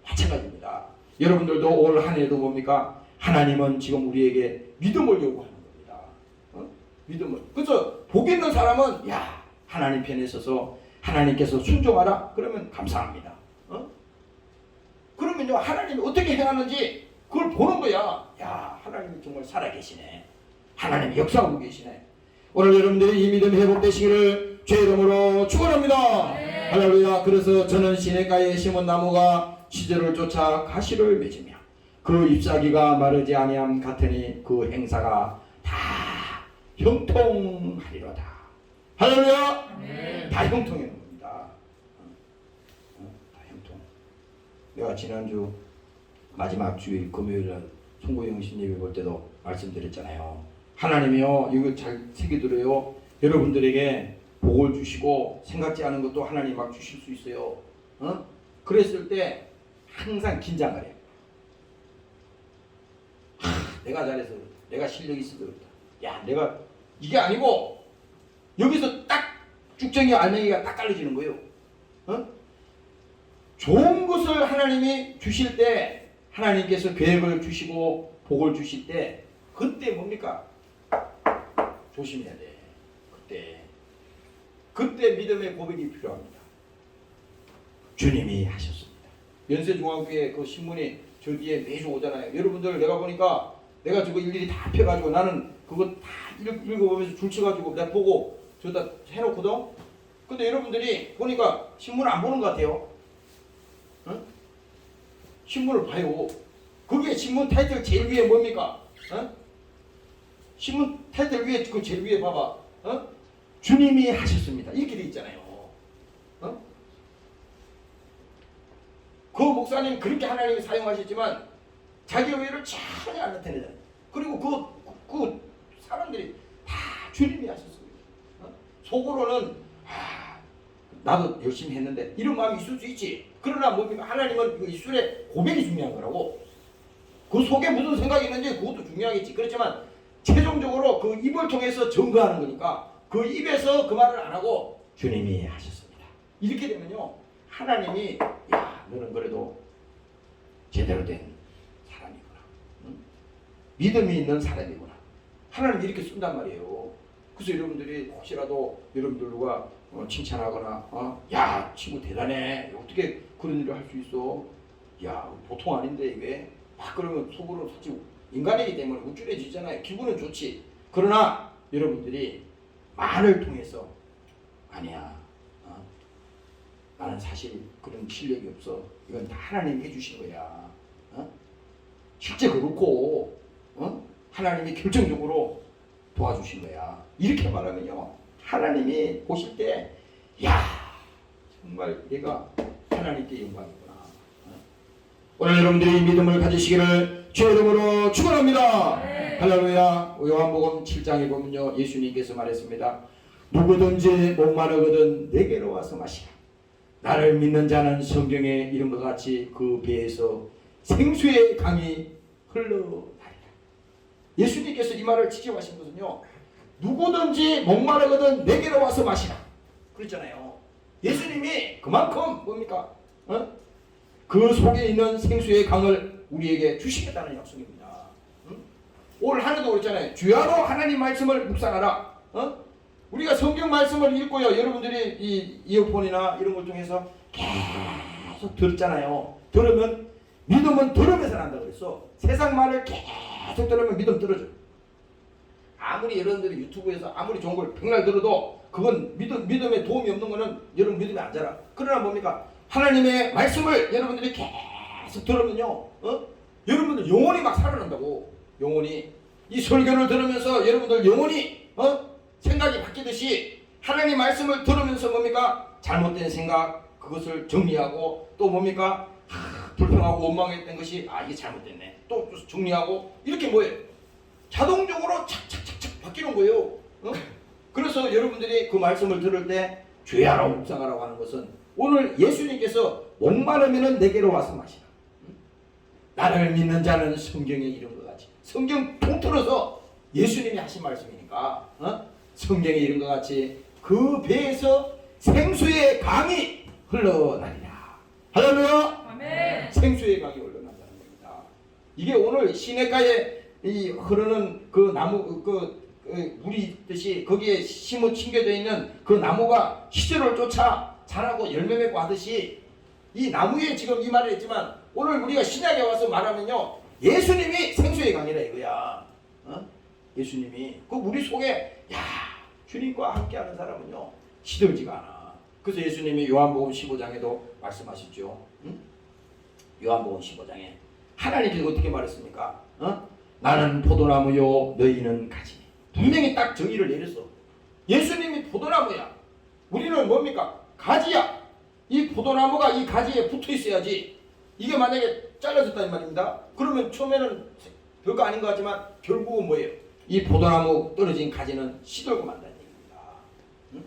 마찬가지입니다. 여러분들도 올 한 해도 뭡니까? 하나님은 지금 우리에게 믿음을 요구하는 겁니다. 믿음을. 그래서 복 있는 사람은 야 하나님 편에 서서 하나님께서 순종하라. 그러면 감사합니다. 그러면요 하나님이 어떻게 행하는지 그걸 보는 거야. 야 하나님이 정말 살아계시네. 하나님이 역사하고 계시네. 오늘 여러분들이 이 믿음 회복되시기를 주의 이름으로 축원합니다. 네. 할렐루야. 그래서 저는 시냇가에 심은 나무가 시절을 쫓아 가시를 맺으며 그 잎사귀가 마르지 아니함 같으니 그 행사가 다 형통하리로다. 할렐루야. 네. 다 형통하는 겁니다. 다 형통. 내가 지난주 마지막 주일 금요일날 송구영신 예배 볼 때도 말씀드렸잖아요. 하나님이요 이거 잘 새기들어요. 여러분들에게 복을 주시고 생각지 않은 것도 하나님 막 주실 수 있어요. 그랬을 때 항상 긴장을 해요. 내가 잘해서 그렇다. 내가 실력이 있어서 그렇다. 야 내가 이게 아니고 여기서 딱 쭉정이 알맹이가 딱 깔려지는 거예요. 좋은 것을 하나님이 주실 때 하나님께서 계획을 주시고 복을 주실 때 그때 뭡니까? 조심해야 돼. 그때 믿음의 고백이 필요합니다. 주님이 하셨습니다. 연세중앙교회 그 신문이 저 뒤에 매주 오잖아요. 여러분들 내가 보니까 내가 저거 일일이 다 펴가지고 나는 그거 다 읽어보면서 줄 쳐가지고 내가 보고 저다 해놓거든. 근데 여러분들이 보니까 신문 안 보는 것 같아요. 신문을 봐요. 그게 신문 타이틀 제일 위에 뭡니까? 신문 타이틀 위에 그 제일 위에 봐봐. 주님이 하셨습니다. 이렇게 돼 있잖아요. 그 목사님 그렇게 하나님이 사용하셨지만 자기 의를 전혀 안 나타내잖아요. 그리고 그 사람들이 다 주님이 하셨습니다. 속으로는 나도 열심히 했는데 이런 마음이 있을 수 있지. 그러나 뭡니까? 하나님은 이 술의 고백이 중요한 거라고. 그 속에 무슨 생각이 있는지 그것도 중요하겠지. 그렇지만 최종적으로 그 입을 통해서 증거하는 거니까 그 입에서 그 말을 안 하고 주님이 하셨습니다. 이렇게 되면요, 하나님이 야, 너는 그래도 제대로 된 사람이구나, 응? 믿음이 있는 사람이구나, 하나님 이렇게 쓴단 말이에요. 그래서 여러분들이 혹시라도 여러분들 누가 칭찬하거나 야, 친구 대단해, 어떻게 그런 일을 할 수 있어, 야, 보통 아닌데 이게 막 그러면 속으로 사실 인간이기 때문에 우쭐해지잖아요. 기분은 좋지. 그러나 여러분들이 말을 통해서 아니야, 나는 사실 그런 실력이 없어, 이건 다 하나님이 해주신 거야, 실제 그렇고 하나님이 결정적으로 도와주신 거야, 이렇게 말하면요, 하나님이 보실 때 야, 정말 얘가 하나님께 영광이구나. 오늘 여러분들이 믿음을 가지시기를 주의 이름으로 축원합니다. 할렐루야. 요한복음 7장에 보면요, 예수님께서 말했습니다. 누구든지 목마르거든 내게로 와서 마시라. 나를 믿는 자는 성경에 이런 것 같이 그 배에서 생수의 강이 흘러나리라. 예수님께서 이 말을 직접 하신 것은요, 누구든지 목마르거든 내게로 와서 마시라 그랬잖아요. 예수님이 그만큼 뭡니까? 그 속에 있는 생수의 강을 우리에게 주시겠다는 약속입니다. 올 한 해도 그랬잖아요. 주야로 하나님 말씀을 묵상하라. 우리가 성경 말씀을 읽고요, 여러분들이 이 이어폰이나 이런 걸 통해서 계속 들었잖아요. 들으면 믿음은 들으면서 난다 그랬어. 세상 말을 계속 들으면 믿음 떨어져. 아무리 여러분들이 유튜브에서 아무리 좋은 걸 백날 들어도 그건 믿음에 도움이 없는 거는 여러분 믿음이 안 자라. 그러나 뭡니까? 하나님의 말씀을 여러분들이 계속 들으면요, 여러분들 영혼이 막 살아난다고. 영혼이 이 설교를 들으면서 여러분들 영혼이 생각이 바뀌듯이 하나님 말씀을 들으면서 뭡니까? 잘못된 생각 그것을 정리하고, 또 뭡니까? 불평하고 원망했던 것이 이게 잘못됐네, 또 정리하고, 이렇게 뭐예요? 자동적으로 착착착착 바뀌는 거예요. 그래서 여러분들이 그 말씀을 들을 때 죄하라 묵상하라고 하는 것은, 오늘 예수님께서 목마르면 내게로 와서 마시라. 나를 믿는 자는 성경에 이런 것 같이, 성경 통틀어서 예수님이 하신 말씀이니까 성경에 이런 것 같이 그 배에서 생수의 강이 흘러나리라. 할렐루야. 아멘. 생수의 강이 흘러난다는 겁니다. 이게 오늘 시냇가에 이 흐르는 그 나무 물이 있듯이 거기에 심어 심겨져 있는 그 나무가 시절을 쫓아 자라고 열매 맺고 하듯이, 이 나무에 지금 이 말을 했지만 오늘 우리가 신약에 와서 말하면요, 예수님이 생수의 강이라 이거야. 예수님이 그 우리 속에 주님과 함께하는 사람은요 시들지가 않아. 그래서 예수님이 요한복음 15장에도 말씀하셨죠. 요한복음 15장에 하나님께서 어떻게 말했습니까? 나는 포도나무요 너희는 가지. 분명히 딱 정의를 내렸어. 예수님이 포도나무야, 우리는 뭡니까? 가지야. 이 포도나무가 이 가지에 붙어 있어야지. 이게 만약에 잘라졌다는 말입니다. 그러면 처음에는 별거 아닌 것 같지만 결국은 뭐예요? 이 포도나무 떨어진 가지는 시들고 만다는 얘기입니다.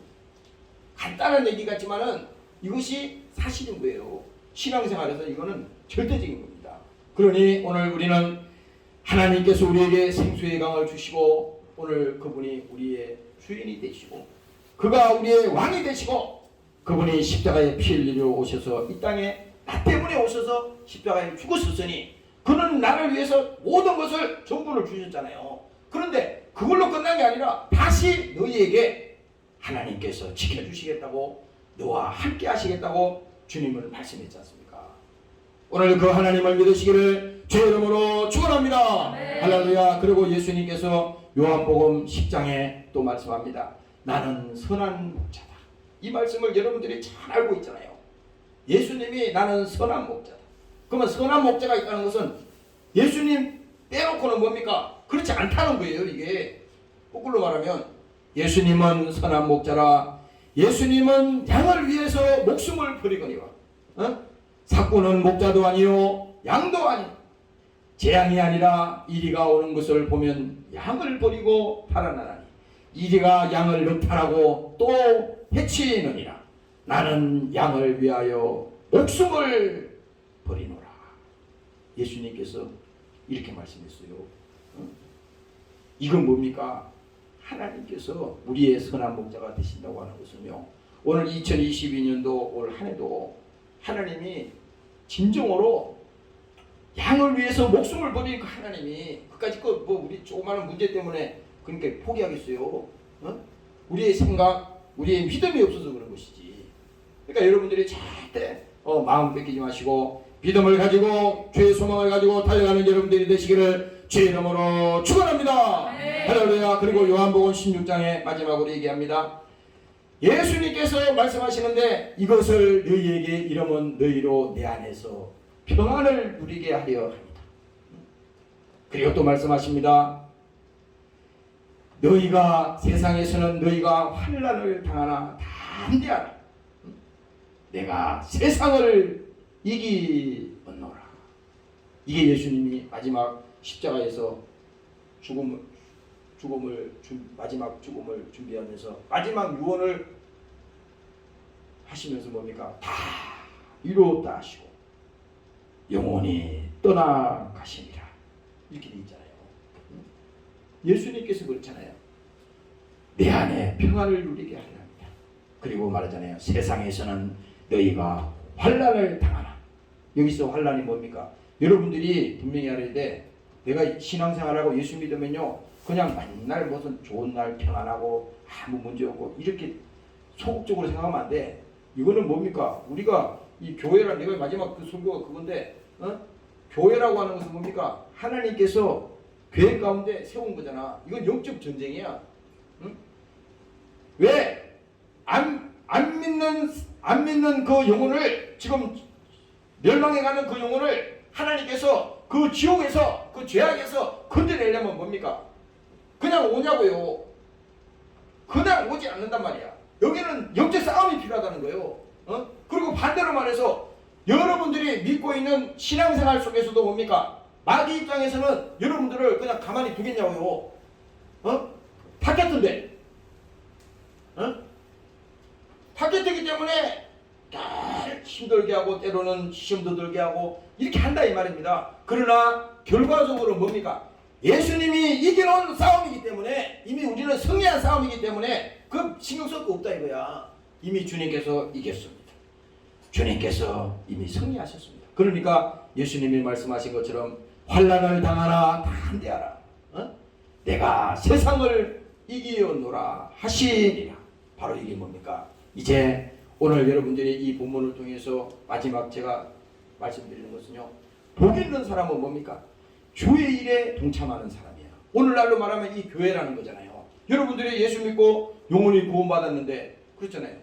간단한 얘기 같지만은 이것이 사실인 거예요. 신앙생활에서 이거는 절대적인 겁니다. 그러니 오늘 우리는 하나님께서 우리에게 생수의 강을 주시고, 오늘 그분이 우리의 주인이 되시고, 그가 우리의 왕이 되시고, 그분이 십자가에 피 흘리려 오셔서 이 땅에 나 때문에 오셔서 십자가에 죽으셨으니 그는 나를 위해서 모든 것을 전부를 주셨잖아요. 그런데 그걸로 끝난 게 아니라 다시 너희에게 하나님께서 지켜주시겠다고, 너와 함께 하시겠다고 주님을 말씀했지 않습니까? 오늘 그 하나님을 믿으시기를 주의 이름으로 축원합니다. 할렐루야. 그리고 예수님께서 요한복음 10장에 또 말씀합니다. 나는 선한 목자다. 이 말씀을 여러분들이 잘 알고 있잖아요. 예수님이 나는 선한 목자다. 그러면 선한 목자가 있다는 것은 예수님 빼놓고는 뭡니까? 그렇지 않다는 거예요. 이게 거꾸로 말하면 예수님은 선한 목자라. 예수님은 양을 위해서 목숨을 버리거니와. 사꾼은 목자도 아니요 양도 아니요. 재앙이 아니라 이리가 오는 것을 보면 양을 버리고 달아나라니, 이리가 양을 늑탈하고 또 해치느니라. 나는 양을 위하여 목숨을 버리노라. 예수님께서 이렇게 말씀했어요. 이건 뭡니까? 하나님께서 우리의 선한 목자가 되신다고 하는 것은요, 오늘 2022년도 올 한 해도 하나님이 진정으로 양을 위해서 목숨을 버리니까 하나님이 그까짓 거 뭐 우리 조그마한 문제 때문에 그러니까 포기하겠어요? 우리의 생각, 우리의 믿음이 없어서 그런 것이지. 그러니까 여러분들이 절대 마음 뺏기지 마시고 믿음을 가지고 주의 소망을 가지고 달려가는 여러분들이 되시기를 주의 이름으로 축원합니다. 할렐루야. 그리고 요한복음 16장의 마지막으로 얘기합니다. 예수님께서 말씀하시는데 이것을 너희에게 이름은 너희로 내 안에서 평안을 누리게 하려 합니다. 그리고 또 말씀하십니다. 너희가 세상에서는 너희가 환난을 당하나 담대하라. 내가 세상을 이기었노라. 이게 예수님이 마지막 십자가에서 마지막 죽음을 준비하면서 마지막 유언을 하시면서 뭡니까? 다 이루었다 하시고 영원히 떠나가시니라. 이렇게 되어 있잖아요. 예수님께서 그렇잖아요. 내 안에 평안을 누리게 하려 합니다. 그리고 말하잖아요. 세상에서는 너희가 환난을 당하나. 여기서 환난이 뭡니까? 여러분들이 분명히 알아야 돼. 내가 신앙생활하고 예수 믿으면요, 그냥 맨날 무슨 좋은 날 평안하고 아무 문제 없고 이렇게 소극적으로 생각하면 안 돼. 이거는 뭡니까? 우리가 이 교회라, 내가 마지막 그 설교가 그건데, 교회라고 하는 것은 뭡니까? 하나님께서 교회 가운데 세운 거잖아. 이건 영적 전쟁이야. 왜? 안 믿는 그 영혼을, 지금 멸망해가는 그 영혼을 하나님께서 그 지옥에서, 그 죄악에서 건져내려면 뭡니까? 그냥 오냐고요. 그냥 오지 않는단 말이야. 여기는 영적 싸움이 필요하다는 거예요. 그리고 반대로 말해서 여러분들이 믿고 있는 신앙생활 속에서도 뭡니까? 마귀 입장에서는 여러분들을 그냥 가만히 두겠냐고요. 타겟인데, 타겟이기 때문에 힘들게 하고 때로는 시험도 들게 하고 이렇게 한다 이 말입니다. 그러나 결과적으로 뭡니까? 예수님이 이겨놓은 싸움이기 때문에, 이미 우리는 승리한 싸움이기 때문에 그 신경 쓸 거 없다 이거야. 이미 주님께서 이겼습니다. 주님께서 이미 승리하셨습니다. 그러니까 예수님이 말씀하신 것처럼 환난을 당하나 담대하라. 내가 세상을 이기었노라 하시니라. 바로 이게 뭡니까? 이제 오늘 여러분들이 이 본문을 통해서 마지막 제가 말씀드리는 것은요, 복 있는 사람은 뭡니까? 주의 일에 동참하는 사람이야. 오늘날로 말하면 이 교회라는 거잖아요. 여러분들이 예수 믿고 영혼이 구원받았는데, 그렇잖아요.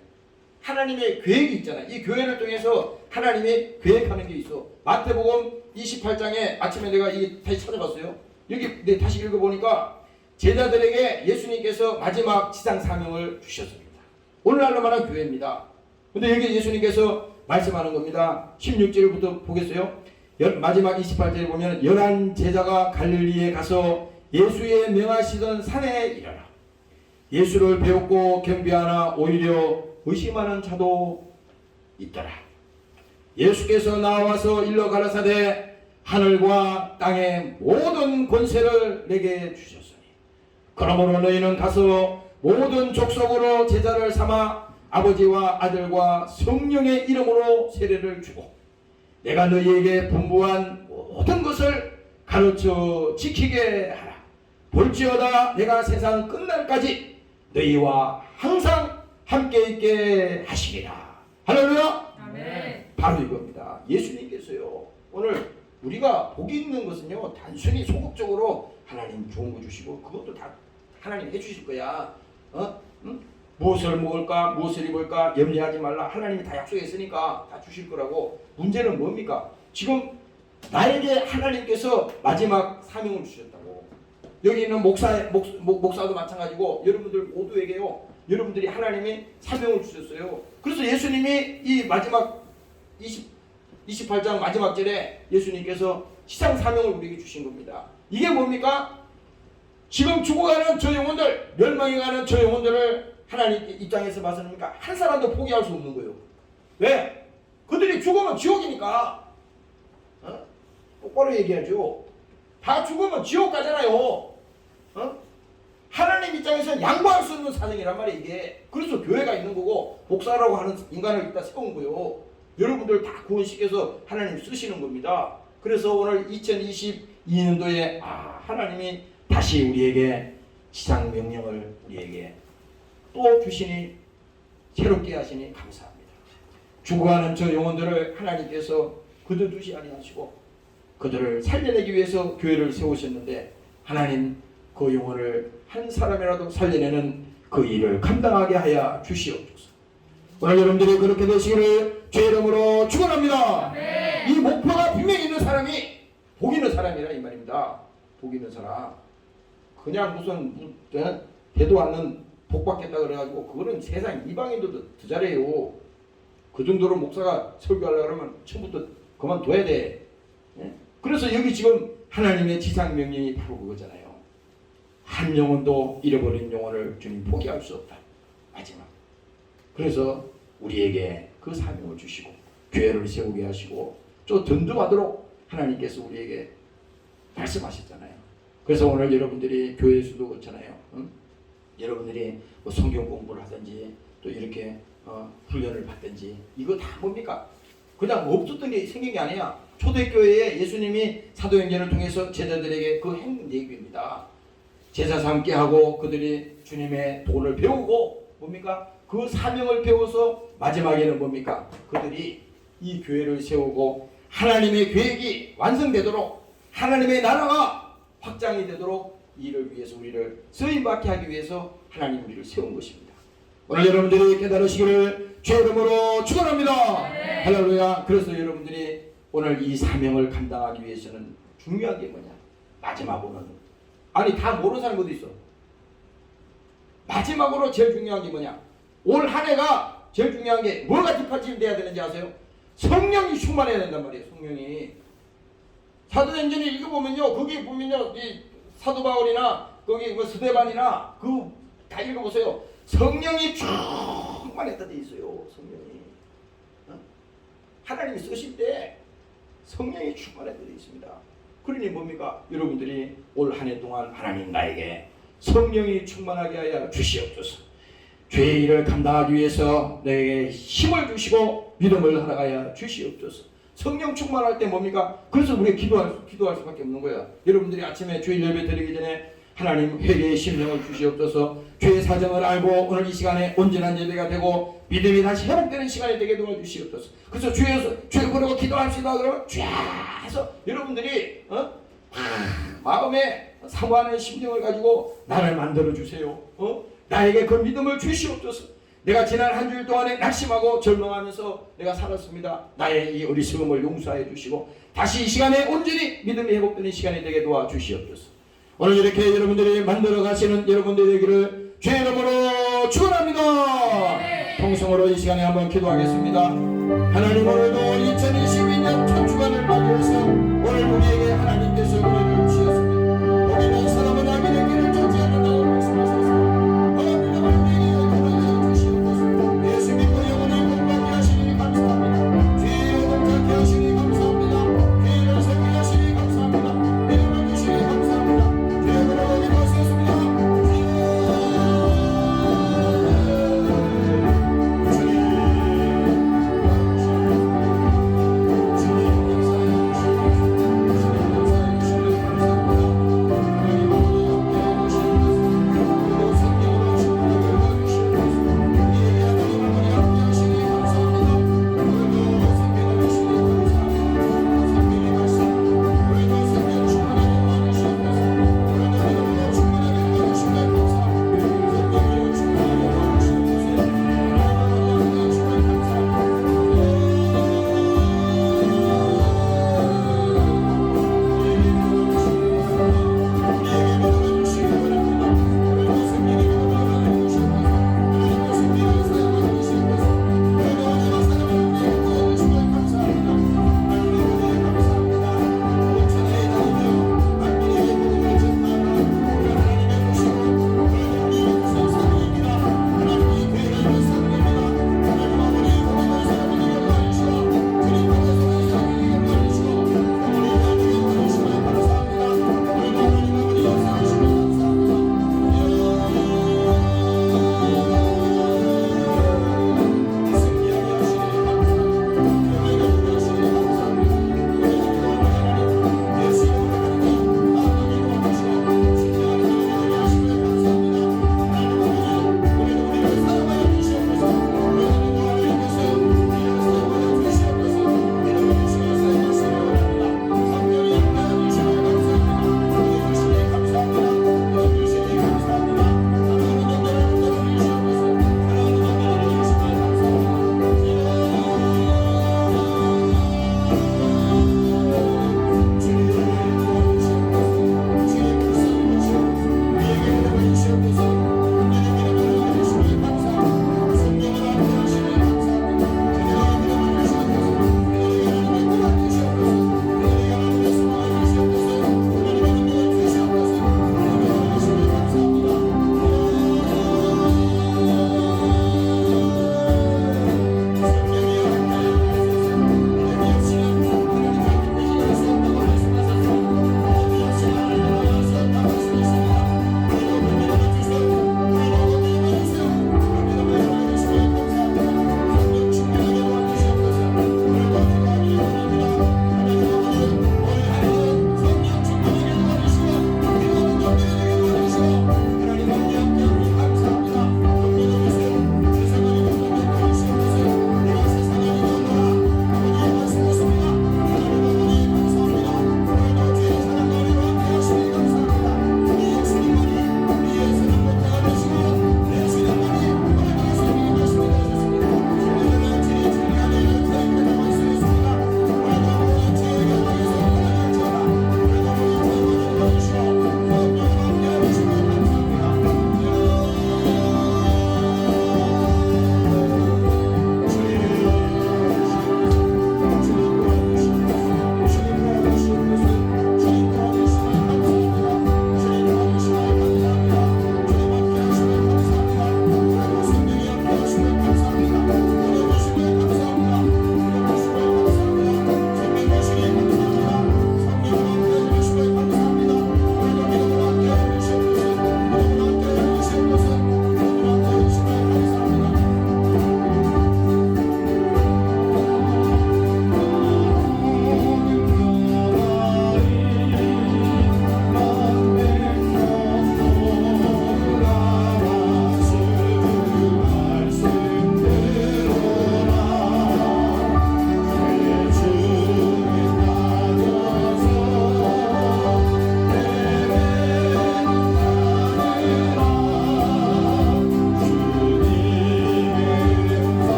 하나님의 계획이 있잖아요. 이 교회를 통해서 하나님이 계획하는 게 있어. 마태복음 28장에 아침에 내가 이 다시 찾아봤어요. 여기 내 다시 읽어보니까 제자들에게 예수님께서 마지막 지상 사명을 주셨습니다. 오늘날로 말하는 교회입니다. 근데 여기 예수님께서 말씀하는 겁니다. 16절부터 보겠어요. 마지막 28절에 보면 11 제자가 갈릴리에 가서 예수의 명하시던 산에 이르러 예수를 배웠고 경배하나 오히려 의심하는 자도 있더라. 예수께서 나와서 일러 가라사대 하늘과 땅의 모든 권세를 내게 주셨으니 그러므로 너희는 가서 모든 족속으로 제자를 삼아 아버지와 아들과 성령의 이름으로 세례를 주고 내가 너희에게 분부한 모든 것을 가르쳐 지키게 하라. 볼지어다 내가 세상 끝날까지 너희와 항상 함께 있게 하시리라. 할렐루야. 아멘. 바로 이겁니다. 예수님께서요, 오늘 우리가 복이 있는 것은요, 단순히 소극적으로 하나님 좋은 거 주시고 그것도 다 하나님 해주실 거야. 무엇을 먹을까, 무엇을 입을까 염려하지 말라. 하나님이 다 약속했으니까 다 주실 거라고. 문제는 뭡니까? 지금 나에게 하나님께서 마지막 사명을 주셨다고. 여기 있는 목사도 마찬가지고 여러분들 모두에게요, 여러분들이 하나님이 사명을 주셨어요. 그래서 예수님이 이 마지막 28장 마지막 절에 예수님께서 시상 사명을 우리에게 주신 겁니다. 이게 뭡니까? 지금 죽어가는 저 영혼들, 멸망해가는 저 영혼들을 하나님 입장에서 봐서니까 한 사람도 포기할 수 없는 거예요. 왜? 그들이 죽으면 지옥이니까. 똑바로 얘기하죠. 다 죽으면 지옥 가잖아요. 하나님 입장에서는 양보할 수 없는 사정이란 말이에요, 이게. 그래서 교회가 있는 거고, 목사라고 하는 인간을 일단 세운 거요. 여러분들 다 구원시켜서 하나님 쓰시는 겁니다. 그래서 오늘 2022년도에 하나님이 다시 우리에게 지상 명령을 우리에게 또 주시니 새롭게 하시니 감사합니다. 죽어가는 저 영혼들을 하나님께서 거둬두지 아니하시고 그들을 살려내기 위해서 교회를 세우셨는데 하나님 그 영혼을 한 사람이라도 살려내는 그 일을 감당하게 하여 주시옵소서. 오늘 여러분들이 그렇게 되시기를 주의 이름으로 축원합니다. 이 목표가 분명히 있는 사람이 복 있는 사람이라 이 말입니다. 복 있는 사람. 그냥 무슨 되도 않는 복 받겠다 그래가지고 그거는 세상 이방인들도 더 잘해요. 그 정도로 목사가 설교하려고 그러면 처음부터 그만둬야 돼. 그래서 여기 지금 하나님의 지상 명령이 바로 그거잖아요. 한 영혼도 잃어버린 영혼을 주님 포기할 수 없다. 마지막. 그래서 우리에게 그 사명을 주시고 교회를 세우게 하시고 또 든든하도록 하나님께서 우리에게 말씀하셨잖아요. 그래서 오늘 여러분들이 교회에서도 그렇잖아요. 여러분들이 뭐 성경 공부를 하든지 또 이렇게 훈련을 받든지 이거 다 뭡니까? 그냥 없었던 게 생긴 게 아니야. 초대교회에 예수님이 사도행전을 통해서 제자들에게 그 행 얘기입니다. 제사사 함께 하고 그들이 주님의 도를 배우고 뭡니까? 그 사명을 배워서 마지막에는 뭡니까? 그들이 이 교회를 세우고 하나님의 계획이 완성되도록 하나님의 나라가 확장이 되도록 이를 위해서 우리를 쓰임받게 하기 위해서 하나님 우리를 세운 것입니다. 오늘 여러분들이 깨달으시기를 주의 이름으로 축원합니다. 할렐루야. 그래서 여러분들이 오늘 이 사명을 감당하기 위해서는 중요한 게 뭐냐? 마지막으로는 다 모르는 사람이 어디 있어? 마지막으로 제일 중요한 게 뭐냐? 올 한 해가 제일 중요한 게 뭐가 뒷받침돼야 되는지 아세요? 성령이 충만해야 된단 말이에요. 성령이. 사도행전을 읽어보면요, 거기 보면요, 이 사도 바울이나 거기 뭐 스데반이나 그 다 읽어보세요. 성령이 충만했다 돼 있어요. 성령이. 하나님이 쓰실 때 성령이 충만했다 돼 있습니다. 그러니 뭡니까? 여러분들이 올 한 해 동안 하나님 나에게 성령이 충만하게 하여 주시옵소서. 죄의 일을 감당하기 위해서 내게 힘을 주시고 믿음을 허락하여 주시옵소서. 성령 충만할 때 뭡니까? 그래서 우리가 기도할 수밖에 없는 거예요. 여러분들이 아침에 주일 예배 드리기 전에 하나님 회개의 심령을 주시옵소서. 죄의 사정을 알고 오늘 이 시간에 온전한 예배가 되고 믿음이 다시 회복되는 시간이 되게 도와주시옵소서. 그래서 주여 그러고 기도합시다. 그러면 쫙 해서 여러분들이 마음에 사모하는 심정을 가지고 나를 만들어 주세요. 나에게 그 믿음을 주시옵소서. 내가 지난 한 주일 동안에 낙심하고 절망하면서 내가 살았습니다. 나의 이 어리석음을 용서해 주시고 다시 이 시간에 온전히 믿음이 회복되는 시간이 되게 도와주시옵소서. 오늘 이렇게 여러분들이 만들어 가시는 여러분들이 되기를 주의 이름으로 축원합니다. 통성으로 이 시간에 한번 기도하겠습니다. 하나님, 오늘도 2022년 첫 주간을 맞이해서 오늘 우리에게 하나님께서 은혜를 주셨습니다. 복이 있는 사람은 악인의 길을 쫓지 않는다고 말씀하셔서 하나님의 말씀에 전하여 주시옵소서. 예수 믿고 영혼을 공부하게 하시니 감사합니다. 죄의 영혼 잡게 하시니 감사합니다. 죄를 세우게 하시니 감사합니다. 믿음을 주시니 감사합니다. 죄의 그러고 기도하시겠습니다. 주님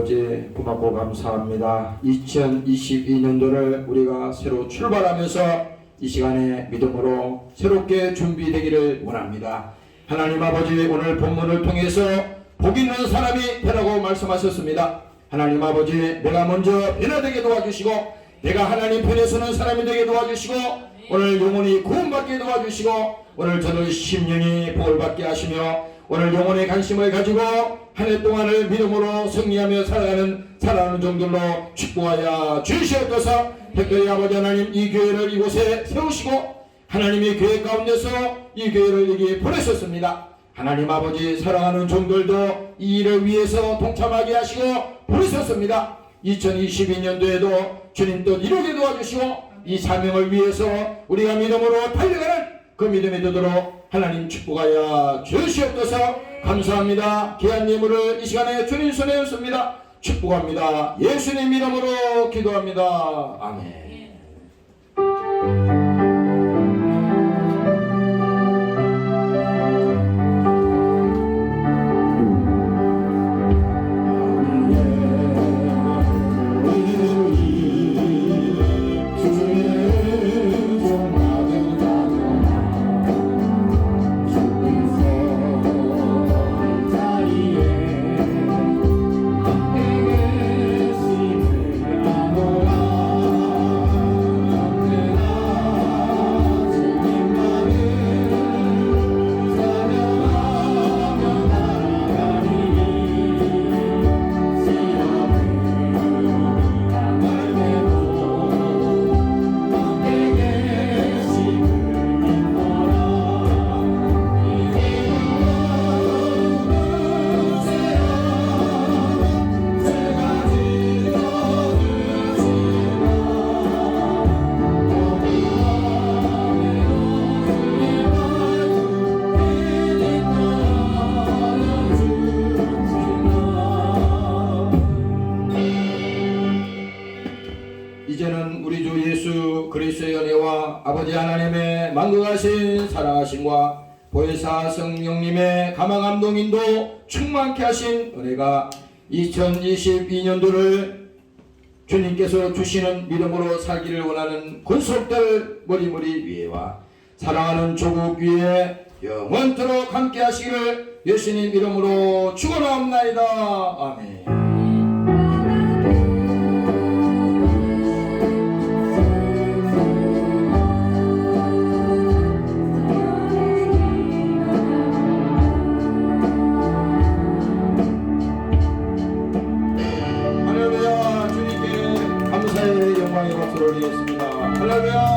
아버지 고맙고 감사합니다. 2022년도를 우리가 새로 출발하면서 이 시간에 믿음으로 새롭게 준비되기를 원합니다. 하나님 아버지, 오늘 본문을 통해서 복 있는 사람이 되라고 말씀하셨습니다. 하나님 아버지, 내가 먼저 변화되게 도와주시고 내가 하나님 편에 서는 사람이 되게 도와주시고 오늘 영혼이 구원받게 도와주시고 오늘 저들 심령이 복을 받게 하시며 오늘 영혼의 관심을 가지고 한 해 동안을 믿음으로 승리하며 살아가는 종들로 축복하여 주시옵소서. 특별히 아버지 하나님, 이 교회를 이곳에 세우시고 하나님의 교회 가운데서 이 교회를 여기 보내셨습니다. 하나님 아버지, 사랑하는 종들도 이 일을 위해서 동참하게 하시고 부르셨습니다. 2022년도에도 주님 또 이루게 도와주시고 이 사명을 위해서 우리가 믿음으로 달려가는 그 믿음이 되도록 하나님 축복하여 주시옵소서. 감사합니다. 귀한 예물을 이 시간에 주님 손에 얹습니다. 축복합니다. 예수님 이름으로 기도합니다. 아멘. 이제는 우리 주 예수 그리스도의 은혜와 아버지 하나님의 만극하신 사랑하심과 보혜사 성령님의 감화감동 인도 충만케 하신 은혜가 2022년도를 주님께서 주시는 믿음으로 살기를 원하는 군속들 머리머리 위에와 사랑하는 조국 위에 영원토록 함께 하시기를 예수님 이름으로 축원하옵나이다. 아멘. 할렐루야. 주님께 감사의 영광의 박수를 올리겠습니다. 할렐루야.